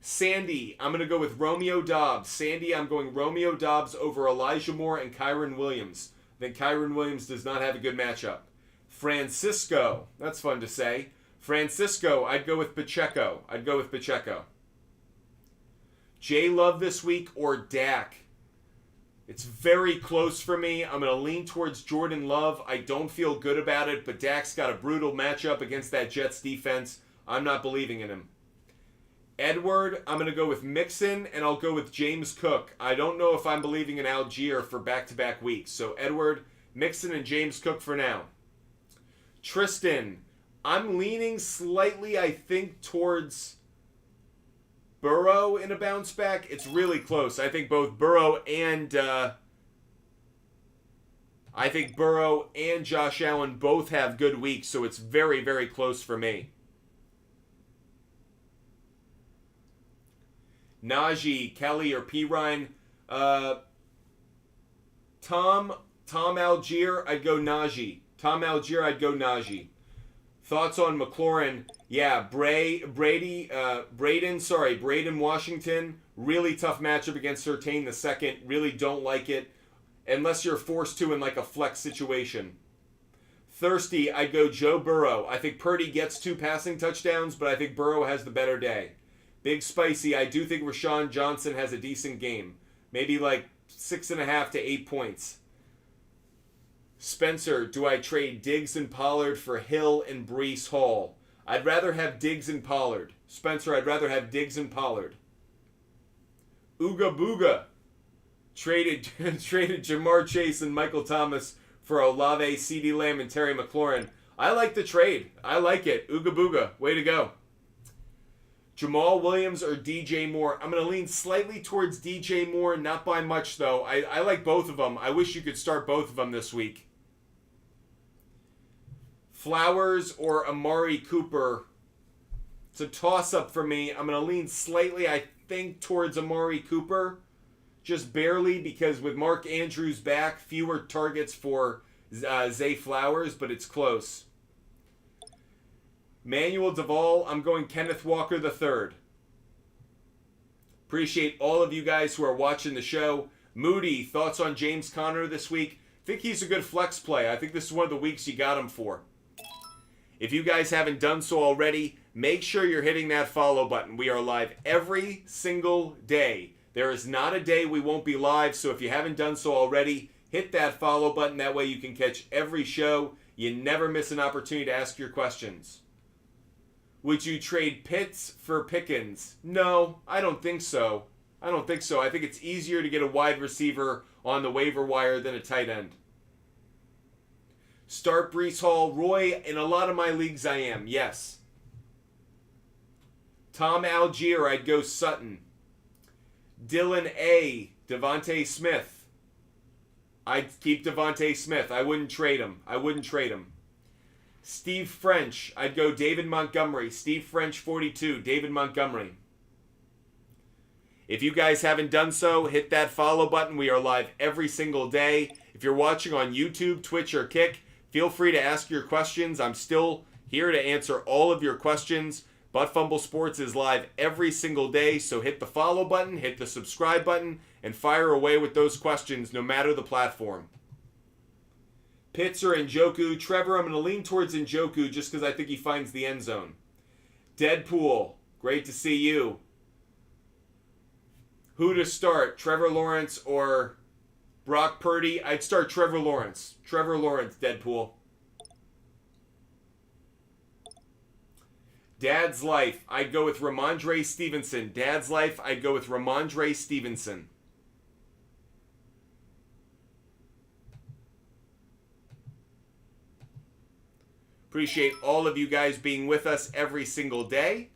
Sandy, I'm going to go with Romeo Doubs. Sandy, I'm going Romeo Doubs over Elijah Moore and Kyron Williams. I think Kyron Williams does not have a good matchup. Francisco, that's fun to say. Francisco, I'd go with Pacheco. J Love this week or Dak? It's very close for me. I'm going to lean towards Jordan Love. I don't feel good about it, but Dak's got a brutal matchup against that Jets defense. I'm not believing in him. Edward, I'm going to go with Mixon, and I'll go with James Cook. I don't know if I'm believing in Algier for back-to-back weeks. So Edward, Mixon, and James Cook for now. Tristan, I'm leaning slightly, I think, towards Burrow in a bounce back. It's really close. I think both Burrow and Josh Allen both have good weeks, so it's very, very close for me. Najee, Kelly, or Pirine. Tom Algier, I'd go Najee. Thoughts on McLaurin? Yeah, Braden Washington. Really tough matchup against Surtain the second. Really don't like it. Unless you're forced to in like a flex situation. Thirsty, I'd go Joe Burrow. I think Purdy gets 2 passing touchdowns, but I think Burrow has the better day. Big Spicy, I do think Rashawn Johnson has a decent game. Maybe like 6.5 to 8 points. Spencer, do I trade Diggs and Pollard for Hill and Breece Hall? I'd rather have Diggs and Pollard. Spencer, I'd rather have Diggs and Pollard. Ooga Booga traded Jamar Chase and Michael Thomas for Olave, CeeDee Lamb, and Terry McLaurin. I like the trade. I like it. Ooga Booga. Way to go. Jamal Williams or DJ Moore? I'm going to lean slightly towards DJ Moore, not by much, though. I like both of them. I wish you could start both of them this week. Flowers or Amari Cooper? It's a toss-up for me. I'm going to lean slightly, I think, towards Amari Cooper. Just barely, because with Mark Andrews back, fewer targets for Zay Flowers, but it's close. Manuel Duvall, I'm going Kenneth Walker III. Appreciate all of you guys who are watching the show. Moody, thoughts on James Conner this week? I think he's a good flex play. I think this is one of the weeks you got him for. If you guys haven't done so already, make sure you're hitting that follow button. We are live every single day. There is not a day we won't be live, so if you haven't done so already, hit that follow button. That way you can catch every show. You never miss an opportunity to ask your questions. Would you trade Pitts for Pickens? No, I don't think so. I think it's easier to get a wide receiver on the waiver wire than a tight end. Start Breece Hall. Roy, in a lot of my leagues I am, yes. Tom Algier, I'd go Sutton. Dylan A, Devontae Smith. I'd keep Devontae Smith. I wouldn't trade him. Steve French, I'd go David Montgomery. Steve French 42, David Montgomery. If you guys haven't done so, hit that follow button. We are live every single day. If you're watching on YouTube, Twitch, or Kick, feel free to ask your questions. I'm still here to answer all of your questions. Butt Fumble Sports is live every single day, so hit the follow button, hit the subscribe button, and fire away with those questions no matter the platform. Pitts or Njoku? Trevor, I'm going to lean towards Njoku just because I think he finds the end zone. Deadpool, great to see you. Who to start, Trevor Lawrence or Brock Purdy? I'd start Trevor Lawrence. Deadpool. Dad's Life, I'd go with Ramondre Stevenson. Appreciate all of you guys being with us every single day.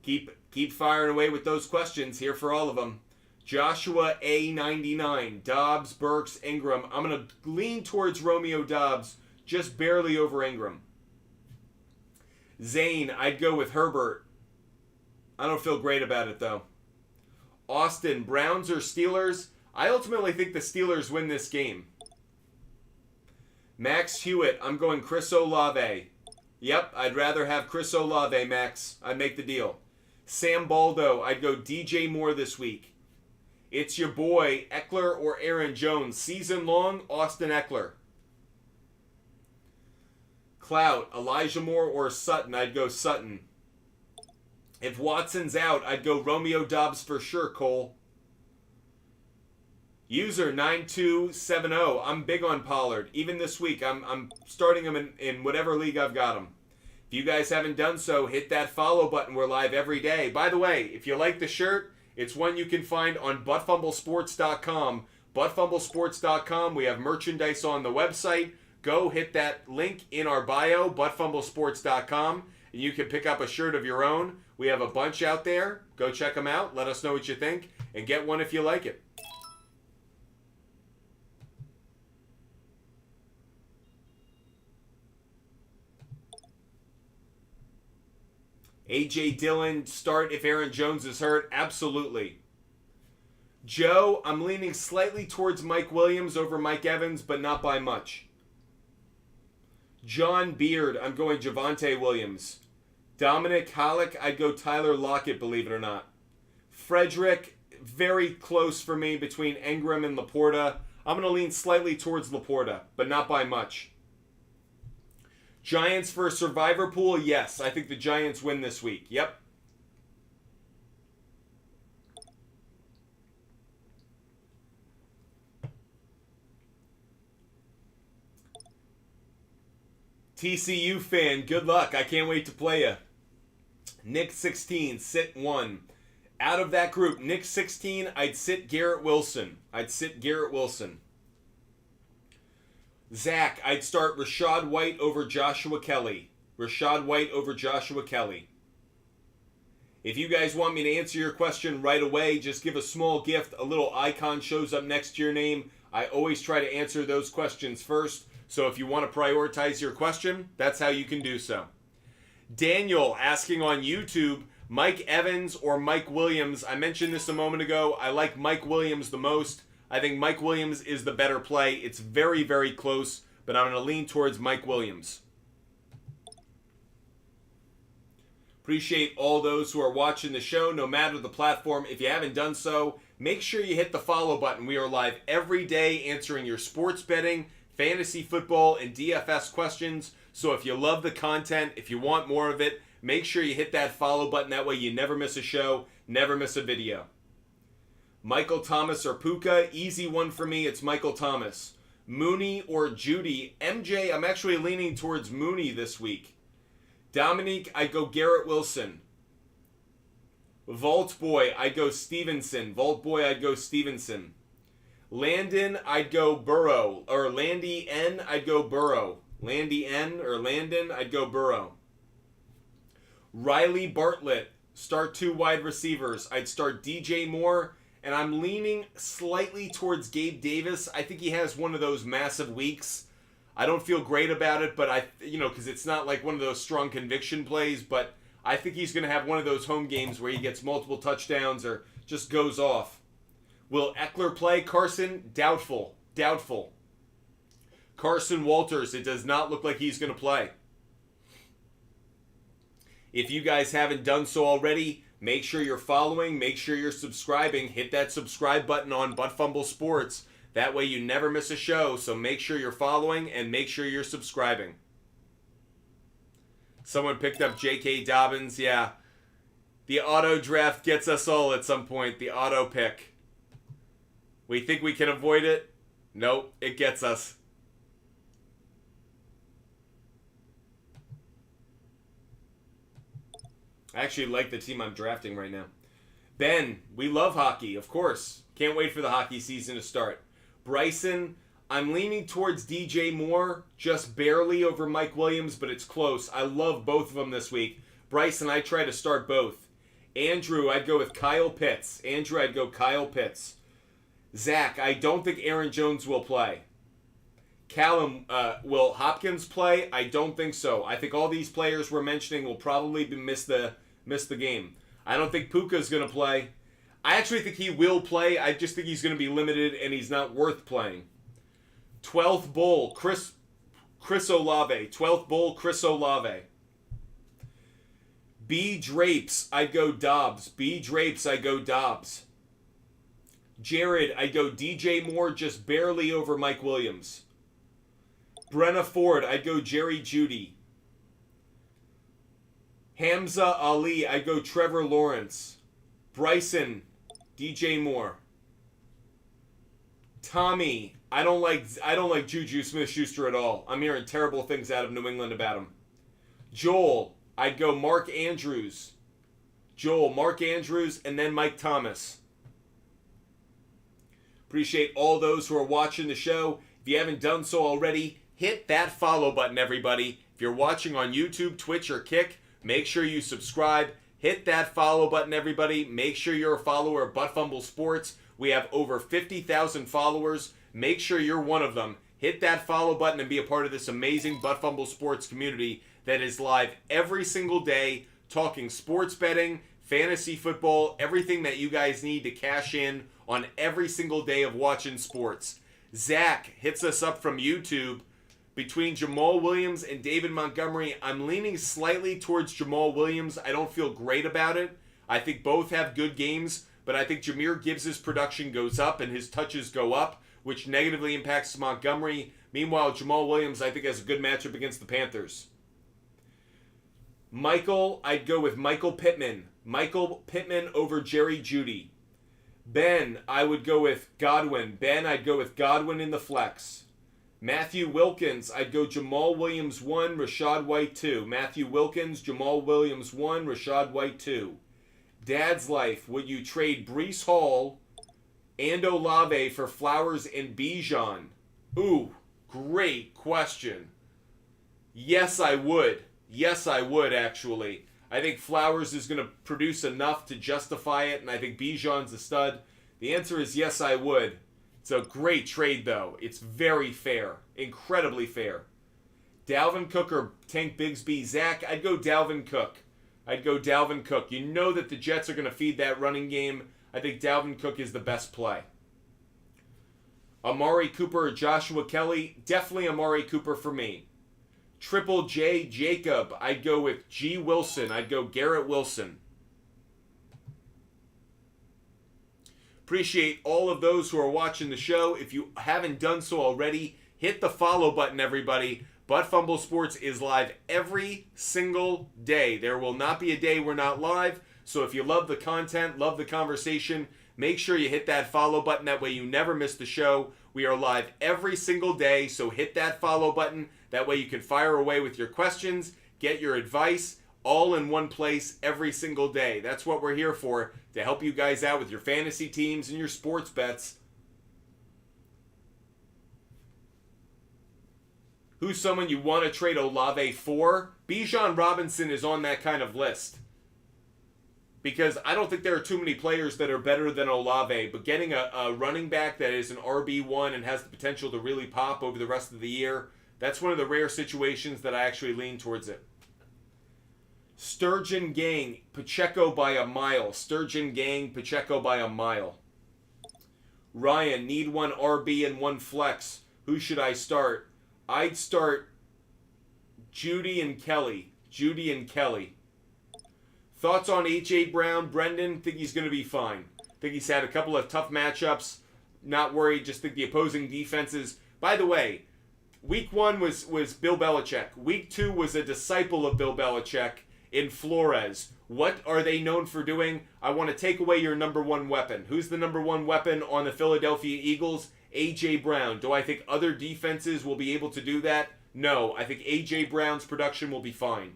Keep firing away with those questions, here for all of them. Joshua A99, Dobbs, Burks, Ingram. I'm going to lean towards Romeo Dobbs, just barely over Ingram. Zane, I'd go with Herbert. I don't feel great about it, though. Austin, Browns or Steelers? I ultimately think the Steelers win this game. Max Hewitt, I'm going Chris Olave. Yep, I'd rather have Chris Olave, Max. I'd make the deal. Sam Baldo, I'd go DJ Moore this week. It's your boy, Eckler or Aaron Jones. Season long, Austin Eckler. Clout, Elijah Moore or Sutton? I'd go Sutton. If Watson's out, I'd go Romeo Dobbs for sure, Cole. User 9270, I'm big on Pollard. Even this week, I'm starting him in whatever league I've got him. If you guys haven't done so, hit that follow button. We're live every day. By the way, if you like the shirt, it's one you can find on buttfumblesports.com. Buttfumblesports.com. We have merchandise on the website. Go hit that link in our bio, buttfumblesports.com, and you can pick up a shirt of your own. We have a bunch out there. Go check them out. Let us know what you think, and get one if you like it. A.J. Dillon, start if Aaron Jones is hurt. Absolutely. Joe, I'm leaning slightly towards Mike Williams over Mike Evans, but not by much. John Beard, I'm going Javonte Williams. Dominic Halleck, I'd go Tyler Lockett, believe it or not. Frederick, very close for me between Engram and Laporta. I'm going to lean slightly towards Laporta, but not by much. Giants for a survivor pool? Yes, I think the Giants win this week. Yep. TCU fan, good luck. I can't wait to play you. Nick 16, sit 1. Out of that group, Nick 16, I'd sit Garrett Wilson. Zach, I'd start Rashad White over Joshua Kelly. If you guys want me to answer your question right away, just give a small gift. A little icon shows up next to your name. I always try to answer those questions first. So if you want to prioritize your question, that's how you can do so. Daniel asking on YouTube, Mike Evans or Mike Williams. I mentioned this a moment ago. I like Mike Williams the most. I think Mike Williams is the better play. It's very, very close, but I'm going to lean towards Mike Williams. Appreciate all those who are watching the show, no matter the platform. If you haven't done so, make sure you hit the follow button. We are live every day answering your sports betting, fantasy football, and DFS questions. So if you love the content, if you want more of it, make sure you hit that follow button. That way you never miss a show, never miss a video. Michael Thomas or Puka, easy one for me. It's Michael Thomas. Mooney or Judy. MJ, I'm actually leaning towards Mooney this week. Dominique, I'd go Garrett Wilson. Vault Boy, I'd go Stevenson. Landon, I'd go Burrow. Or Landy N, I'd go Burrow. Landon, I'd go Burrow. Riley Bartlett, start 2 wide receivers. I'd start DJ Moore, and I'm leaning slightly towards Gabe Davis. I think he has one of those massive weeks. I don't feel great about it, but because it's not like one of those strong conviction plays, but I think he's going to have one of those home games where he gets multiple touchdowns or just goes off. Will Eckler play? Carson, doubtful. Carson Walters, it does not look like he's going to play. If you guys haven't done so already, make sure you're following, make sure you're subscribing, hit that subscribe button on Butt Fumble Sports. That way you never miss a show, so make sure you're following and make sure you're subscribing. Someone picked up J.K. Dobbins, yeah. The auto draft gets us all at some point, the auto pick. We think we can avoid it? Nope, it gets us. I actually like the team I'm drafting right now. Ben, we love hockey, of course. Can't wait for the hockey season to start. Bryson, I'm leaning towards DJ Moore, just barely over Mike Williams, but it's close. I love both of them this week. Bryson, I try to start both. Andrew, I'd go with Kyle Pitts. Zach, I don't think Aaron Jones will play. Callum, will Hopkins play? I don't think so. I think all these players we're mentioning will probably miss the game. I don't think Puka's going to play. I actually think he will play. I just think he's going to be limited and he's not worth playing. 12th Bowl, Chris Olave. B. Drapes, I'd go Dobbs. Jared, I'd go DJ Moore just barely over Mike Williams. Brenna Ford, I'd go Jerry Jeudy. Hamza Ali, I'd go Trevor Lawrence. Bryson, DJ Moore. Tommy, I don't like Juju Smith-Schuster at all. I'm hearing terrible things out of New England about him. Joel, I'd go Mark Andrews, and then Mike Thomas. Appreciate all those who are watching the show. If you haven't done so already, hit that follow button, everybody. If you're watching on YouTube, Twitch, or Kick, make sure you subscribe. Hit that follow button, everybody. Make sure you're a follower of Butt Fumble Sports. We have over 50,000 followers. Make sure you're one of them. Hit that follow button and be a part of this amazing Butt Fumble Sports community that is live every single day, talking sports betting, fantasy football, everything that you guys need to cash in on every single day of watching sports. Zach hits us up from YouTube. Between Jamal Williams and David Montgomery, I'm leaning slightly towards Jamal Williams. I don't feel great about it. I think both have good games, but I think Jahmyr Gibbs' production goes up and his touches go up, which negatively impacts Montgomery. Meanwhile, Jamal Williams, I think, has a good matchup against the Panthers. Michael, I'd go with Michael Pittman. Michael Pittman over Jerry Jeudy. Ben, I would go with Godwin. I'd go with Godwin in the flex. Matthew Wilkins, I'd go Jamal Williams 1, Rashad White 2. Matthew Wilkins, Jamal Williams 1, Rashad White 2. Dad's Life, would you trade Breece Hall and Olave for Flowers and Bijan? Ooh, great question. Yes, I would. Yes, I would, actually. I think Flowers is going to produce enough to justify it, and I think Bijan's a stud. The answer is yes, I would. It's a great trade, though. It's very fair. Incredibly fair. Dalvin Cook or Tank Bigsby? Zach, I'd go Dalvin Cook. I'd go Dalvin Cook. You know that the Jets are going to feed that running game. I think Dalvin Cook is the best play. Amari Cooper or Joshua Kelly? Definitely Amari Cooper for me. Triple J Jacob, I'd go with G. Wilson. I'd go Garrett Wilson. Appreciate all of those who are watching the show. If you haven't done so already, hit the follow button, everybody. Butt Fumble Sports is live every single day. There will not be a day we're not live. So if you love the content, love the conversation, make sure you hit that follow button. That way you never miss the show. We are live every single day, so hit that follow button. That way you can fire away with your questions, get your advice, all in one place every single day. That's what we're here for, to help you guys out with your fantasy teams and your sports bets. Who's someone you want to trade Olave for? Bijan Robinson is on that kind of list. Because I don't think there are too many players that are better than Olave, but getting a running back that is an RB1 and has the potential to really pop over the rest of the year, that's one of the rare situations that I actually lean towards it. Sturgeon Gang, Pacheco by a mile. Sturgeon Gang, Pacheco by a mile. Ryan, need one RB and one flex. Who should I start? I'd start Judy and Kelly. Judy and Kelly. Thoughts on A.J. Brown? Brendan, think he's going to be fine. Think he's had a couple of tough matchups. Not worried, just think the opposing defenses. By the way, week 1 was Bill Belichick. Week 2 was a disciple of Bill Belichick in Flores. What are they known for doing? I want to take away your number one weapon. Who's the number one weapon on the Philadelphia Eagles? A.J. Brown. Do I think other defenses will be able to do that? No. I think A.J. Brown's production will be fine.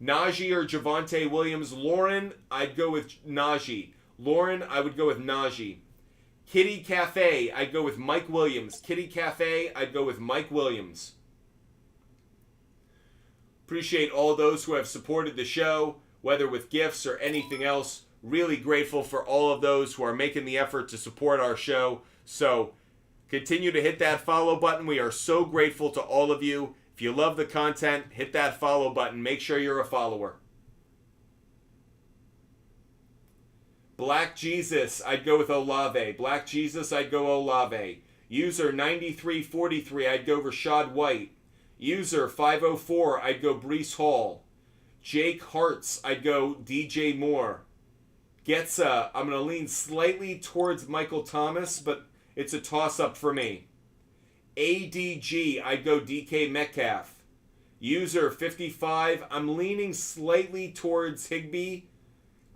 Najee or Javonte Williams? Lauren, I'd go with Najee. Lauren, I would go with Najee. Kitty Cafe, I'd go with Mike Williams. Kitty Cafe, I'd go with Mike Williams. Appreciate all those who have supported the show, whether with gifts or anything else. Really grateful for all of those who are making the effort to support our show. So continue to hit that follow button. We are so grateful to all of you. If you love the content, hit that follow button. Make sure you're a follower. Black Jesus, I'd go with Olave. Black Jesus, I'd go Olave. User 9343, I'd go Rashad White. User 504, I'd go Breece Hall. Jake Hartz, I'd go DJ Moore. Getza, I'm going to lean slightly towards Michael Thomas, but it's a toss-up for me. ADG, I'd go DK Metcalf. User 55, I'm leaning slightly towards Higbee.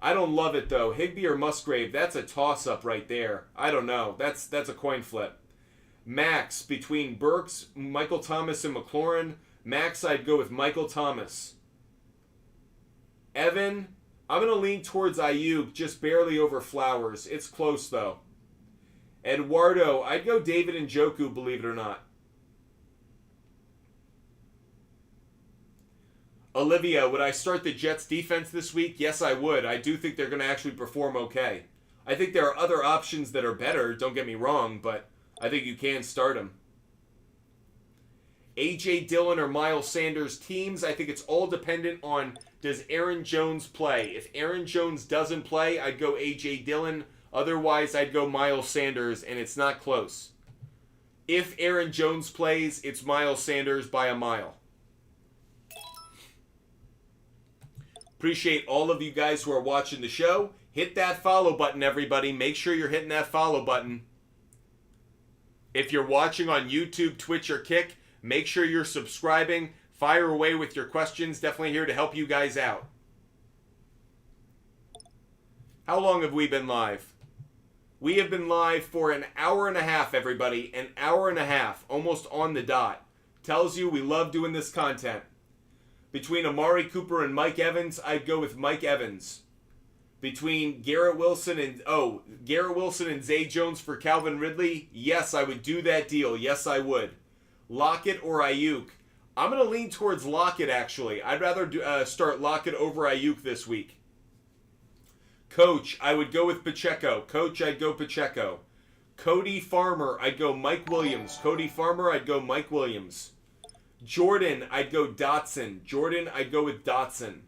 I don't love it though. Higbee or Musgrave, that's a toss-up right there. I don't know. That's a coin flip. Max, between Burks, Michael Thomas, and McLaurin. Max, I'd go with Michael Thomas. Evan, I'm going to lean towards Ayuk, just barely over Flowers. It's close though. Eduardo, I'd go David Njoku, believe it or not. Olivia, would I start the Jets defense this week? Yes, I would. I do think they're going to actually perform okay. I think there are other options that are better, don't get me wrong, but I think you can start them. A.J. Dillon or Miles Sanders teams, I think it's all dependent on, does Aaron Jones play? If Aaron Jones doesn't play, I'd go A.J. Dillon. Otherwise, I'd go Miles Sanders, and it's not close. If Aaron Jones plays, it's Miles Sanders by a mile. Appreciate all of you guys who are watching the show. Hit that follow button, everybody. Make sure you're hitting that follow button. If you're watching on YouTube, Twitch, or Kick, make sure you're subscribing. Fire away with your questions. Definitely here to help you guys out. How long have we been live? We have been live for an hour and a half, everybody. An hour and a half, almost on the dot. Tells you we love doing this content. Between Amari Cooper and Mike Evans, I'd go with Mike Evans. Between Garrett Wilson and Zay Jones for Calvin Ridley, yes, I would do that deal. Yes, I would. Lockett or Ayuk. I'm going to lean towards Lockett, actually. I'd rather start Lockett over Ayuk this week. Coach, I would go with Pacheco. Coach, I'd go Pacheco. Cody Farmer, I'd go Mike Williams. Cody Farmer, I'd go Mike Williams. Jordan, I'd go Dotson. Jordan, I'd go with Dotson.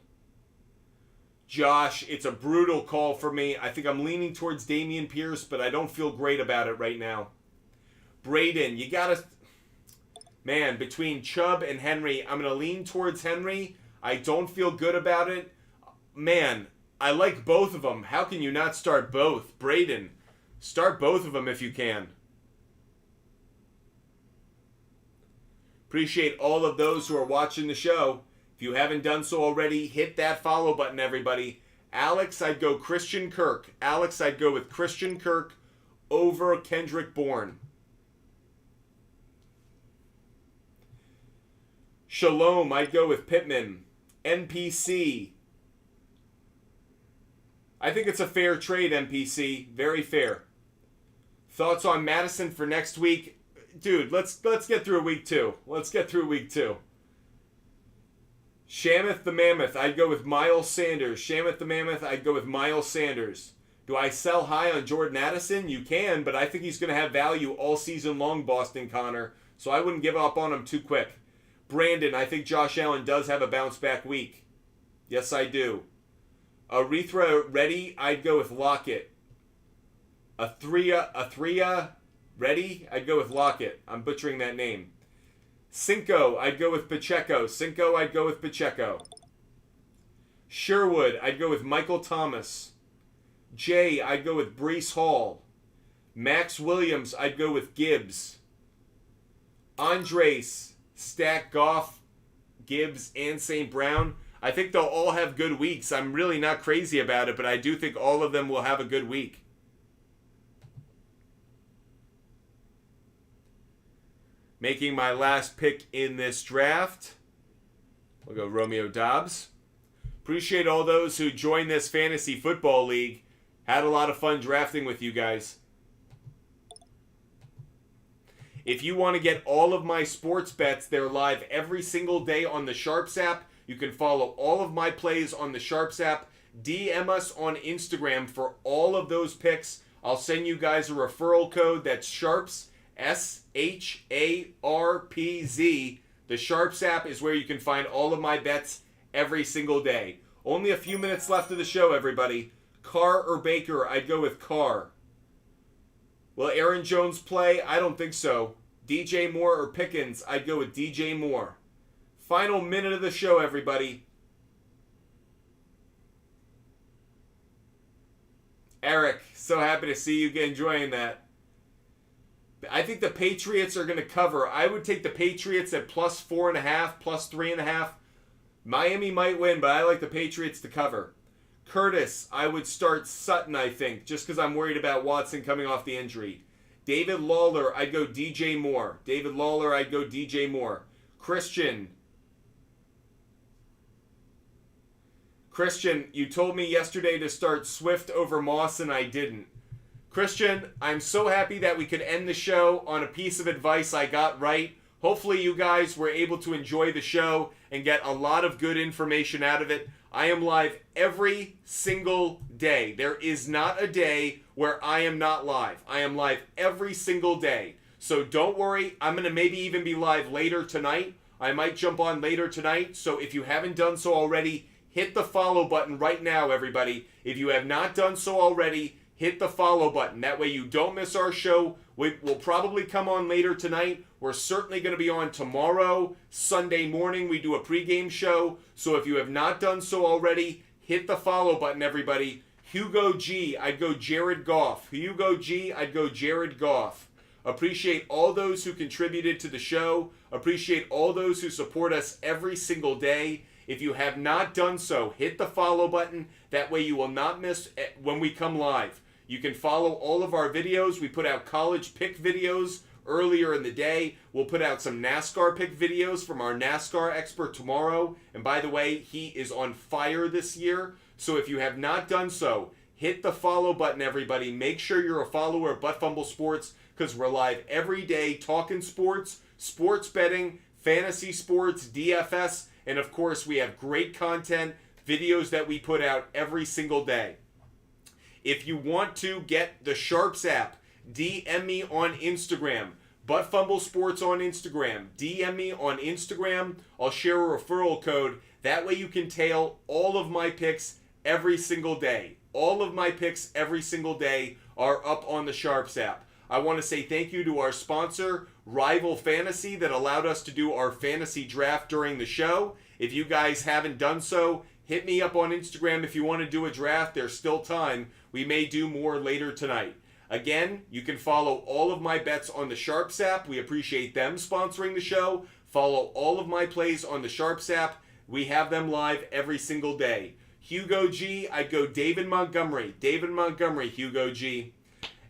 Josh, it's a brutal call for me. I think I'm leaning towards Dameon Pierce, but I don't feel great about it right now. Braden, you gotta... Man, between Chubb and Henry, I'm going to lean towards Henry. I don't feel good about it. Man, I like both of them. How can you not start both? Braden, start both of them if you can. Appreciate all of those who are watching the show. If you haven't done so already, hit that follow button, everybody. Alex, I'd go Christian Kirk. Alex, I'd go with Christian Kirk over Kendrick Bourne. Shalom, I'd go with Pittman. NPC. I think it's a fair trade, NPC. Very fair. Thoughts on Madison for next week? Dude, let's get through week 2. Let's get through week 2. Shamuth the Mammoth, I'd go with Miles Sanders. Shamuth the Mammoth, I'd go with Miles Sanders. Do I sell high on Jordan Addison? You can, but I think he's going to have value all season long, Boston Connor. So I wouldn't give up on him too quick. Brandon, I think Josh Allen does have a bounce back week. Yes, I do. Aretha ready, I'd go with Lockett. Athria ready, I'd go with Lockett. I'm butchering that name. Cinco, I'd go with Pacheco. Cinco, I'd go with Pacheco. Sherwood, I'd go with Michael Thomas. Jay, I'd go with Breece Hall. Max Williams, I'd go with Gibbs. Andres, stack Goff, Gibbs, and St. Brown. I think they'll all have good weeks. I'm really not crazy about it, but I do think all of them will have a good week. Making my last pick in this draft. We'll go Romeo Dobbs. Appreciate all those who joined this fantasy football league. Had a lot of fun drafting with you guys. If you want to get all of my sports bets, they're live every single day on the SHARPZ app. You can follow all of my plays on the SHARPZ app. DM us on Instagram for all of those picks. I'll send you guys a referral code. That's SHARPZ, SHARPZ. The SHARPZ app is where you can find all of my bets every single day. Only a few minutes left of the show, everybody. Carr or Baker? I'd go with Carr. Will Aaron Jones play? I don't think so. DJ Moore or Pickens? I'd go with DJ Moore. Final minute of the show, everybody. Eric, so happy to see you enjoying that. I think the Patriots are going to cover. I would take the Patriots at plus 4.5, plus 3.5. Miami might win, but I like the Patriots to cover. Curtis, I would start Sutton, I think, just because I'm worried about Watson coming off the injury. David Lawler, I'd go DJ Moore. David Lawler, I'd go DJ Moore. Christian, you told me yesterday to start Swift over Moss, and I didn't. Christian, I'm so happy that we could end the show on a piece of advice I got right. Hopefully you guys were able to enjoy the show and get a lot of good information out of it. I am live every single day. There is not a day where I am not live. I am live every single day. So don't worry. I'm going to maybe even be live later tonight. I might jump on later tonight. So if you haven't done so already, hit the follow button right now, everybody. If you have not done so already, hit the follow button. That way you don't miss our show. We'll probably come on later tonight. We're certainly going to be on tomorrow, Sunday morning. We do a pregame show. So if you have not done so already, hit the follow button, everybody. Hugo G, I'd go Jared Goff. Hugo G, I'd go Jared Goff. Appreciate all those who contributed to the show. Appreciate all those who support us every single day. If you have not done so, hit the follow button. That way you will not miss when we come live. You can follow all of our videos. We put out college pick videos earlier in the day. We'll put out some NASCAR pick videos from our NASCAR expert tomorrow. And by the way, he is on fire this year. So if you have not done so, hit the follow button, everybody. Make sure you're a follower of Butt Fumble Sports, because we're live every day talking sports, sports betting, fantasy sports, DFS, and of course we have great content, videos that we put out every single day. If you want to get the SHARPZ app, DM me on Instagram. Butt Fumble Sports on Instagram. DM me on Instagram. I'll share a referral code. That way you can tail all of my picks every single day. All of my picks every single day are up on the SHARPZ app. I want to say thank you to our sponsor, Rival Fantasy, that allowed us to do our fantasy draft during the show. If you guys haven't done so, hit me up on Instagram if you want to do a draft. There's still time. We may do more later tonight. Again, you can follow all of my bets on the SHARPZ app. We appreciate them sponsoring the show. Follow all of my plays on the SHARPZ app. We have them live every single day. Hugo G, I'd go David Montgomery. David Montgomery, Hugo G.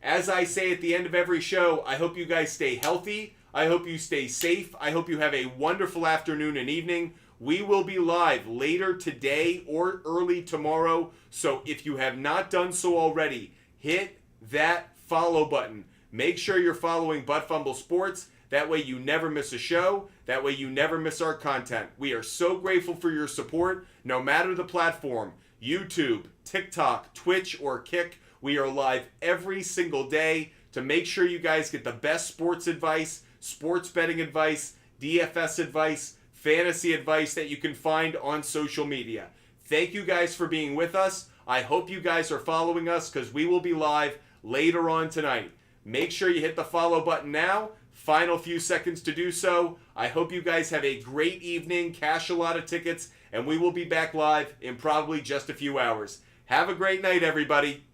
As I say at the end of every show, I hope you guys stay healthy. I hope you stay safe. I hope you have a wonderful afternoon and evening. We will be live later today or early tomorrow. So if you have not done so already, hit that follow button. Make sure you're following Butt Fumble Sports. That way you never miss a show. That way you never miss our content. We are so grateful for your support, no matter the platform. YouTube, TikTok, Twitch, or Kick. We are live every single day to make sure you guys get the best sports advice, sports betting advice, DFS advice, fantasy advice that you can find on social media. Thank you guys for being with us. I hope you guys are following us, because we will be live later on tonight. Make sure you hit the follow button now. Final few seconds to do so. I hope you guys have a great evening, cash a lot of tickets, and we will be back live in probably just a few hours. Have a great night, everybody.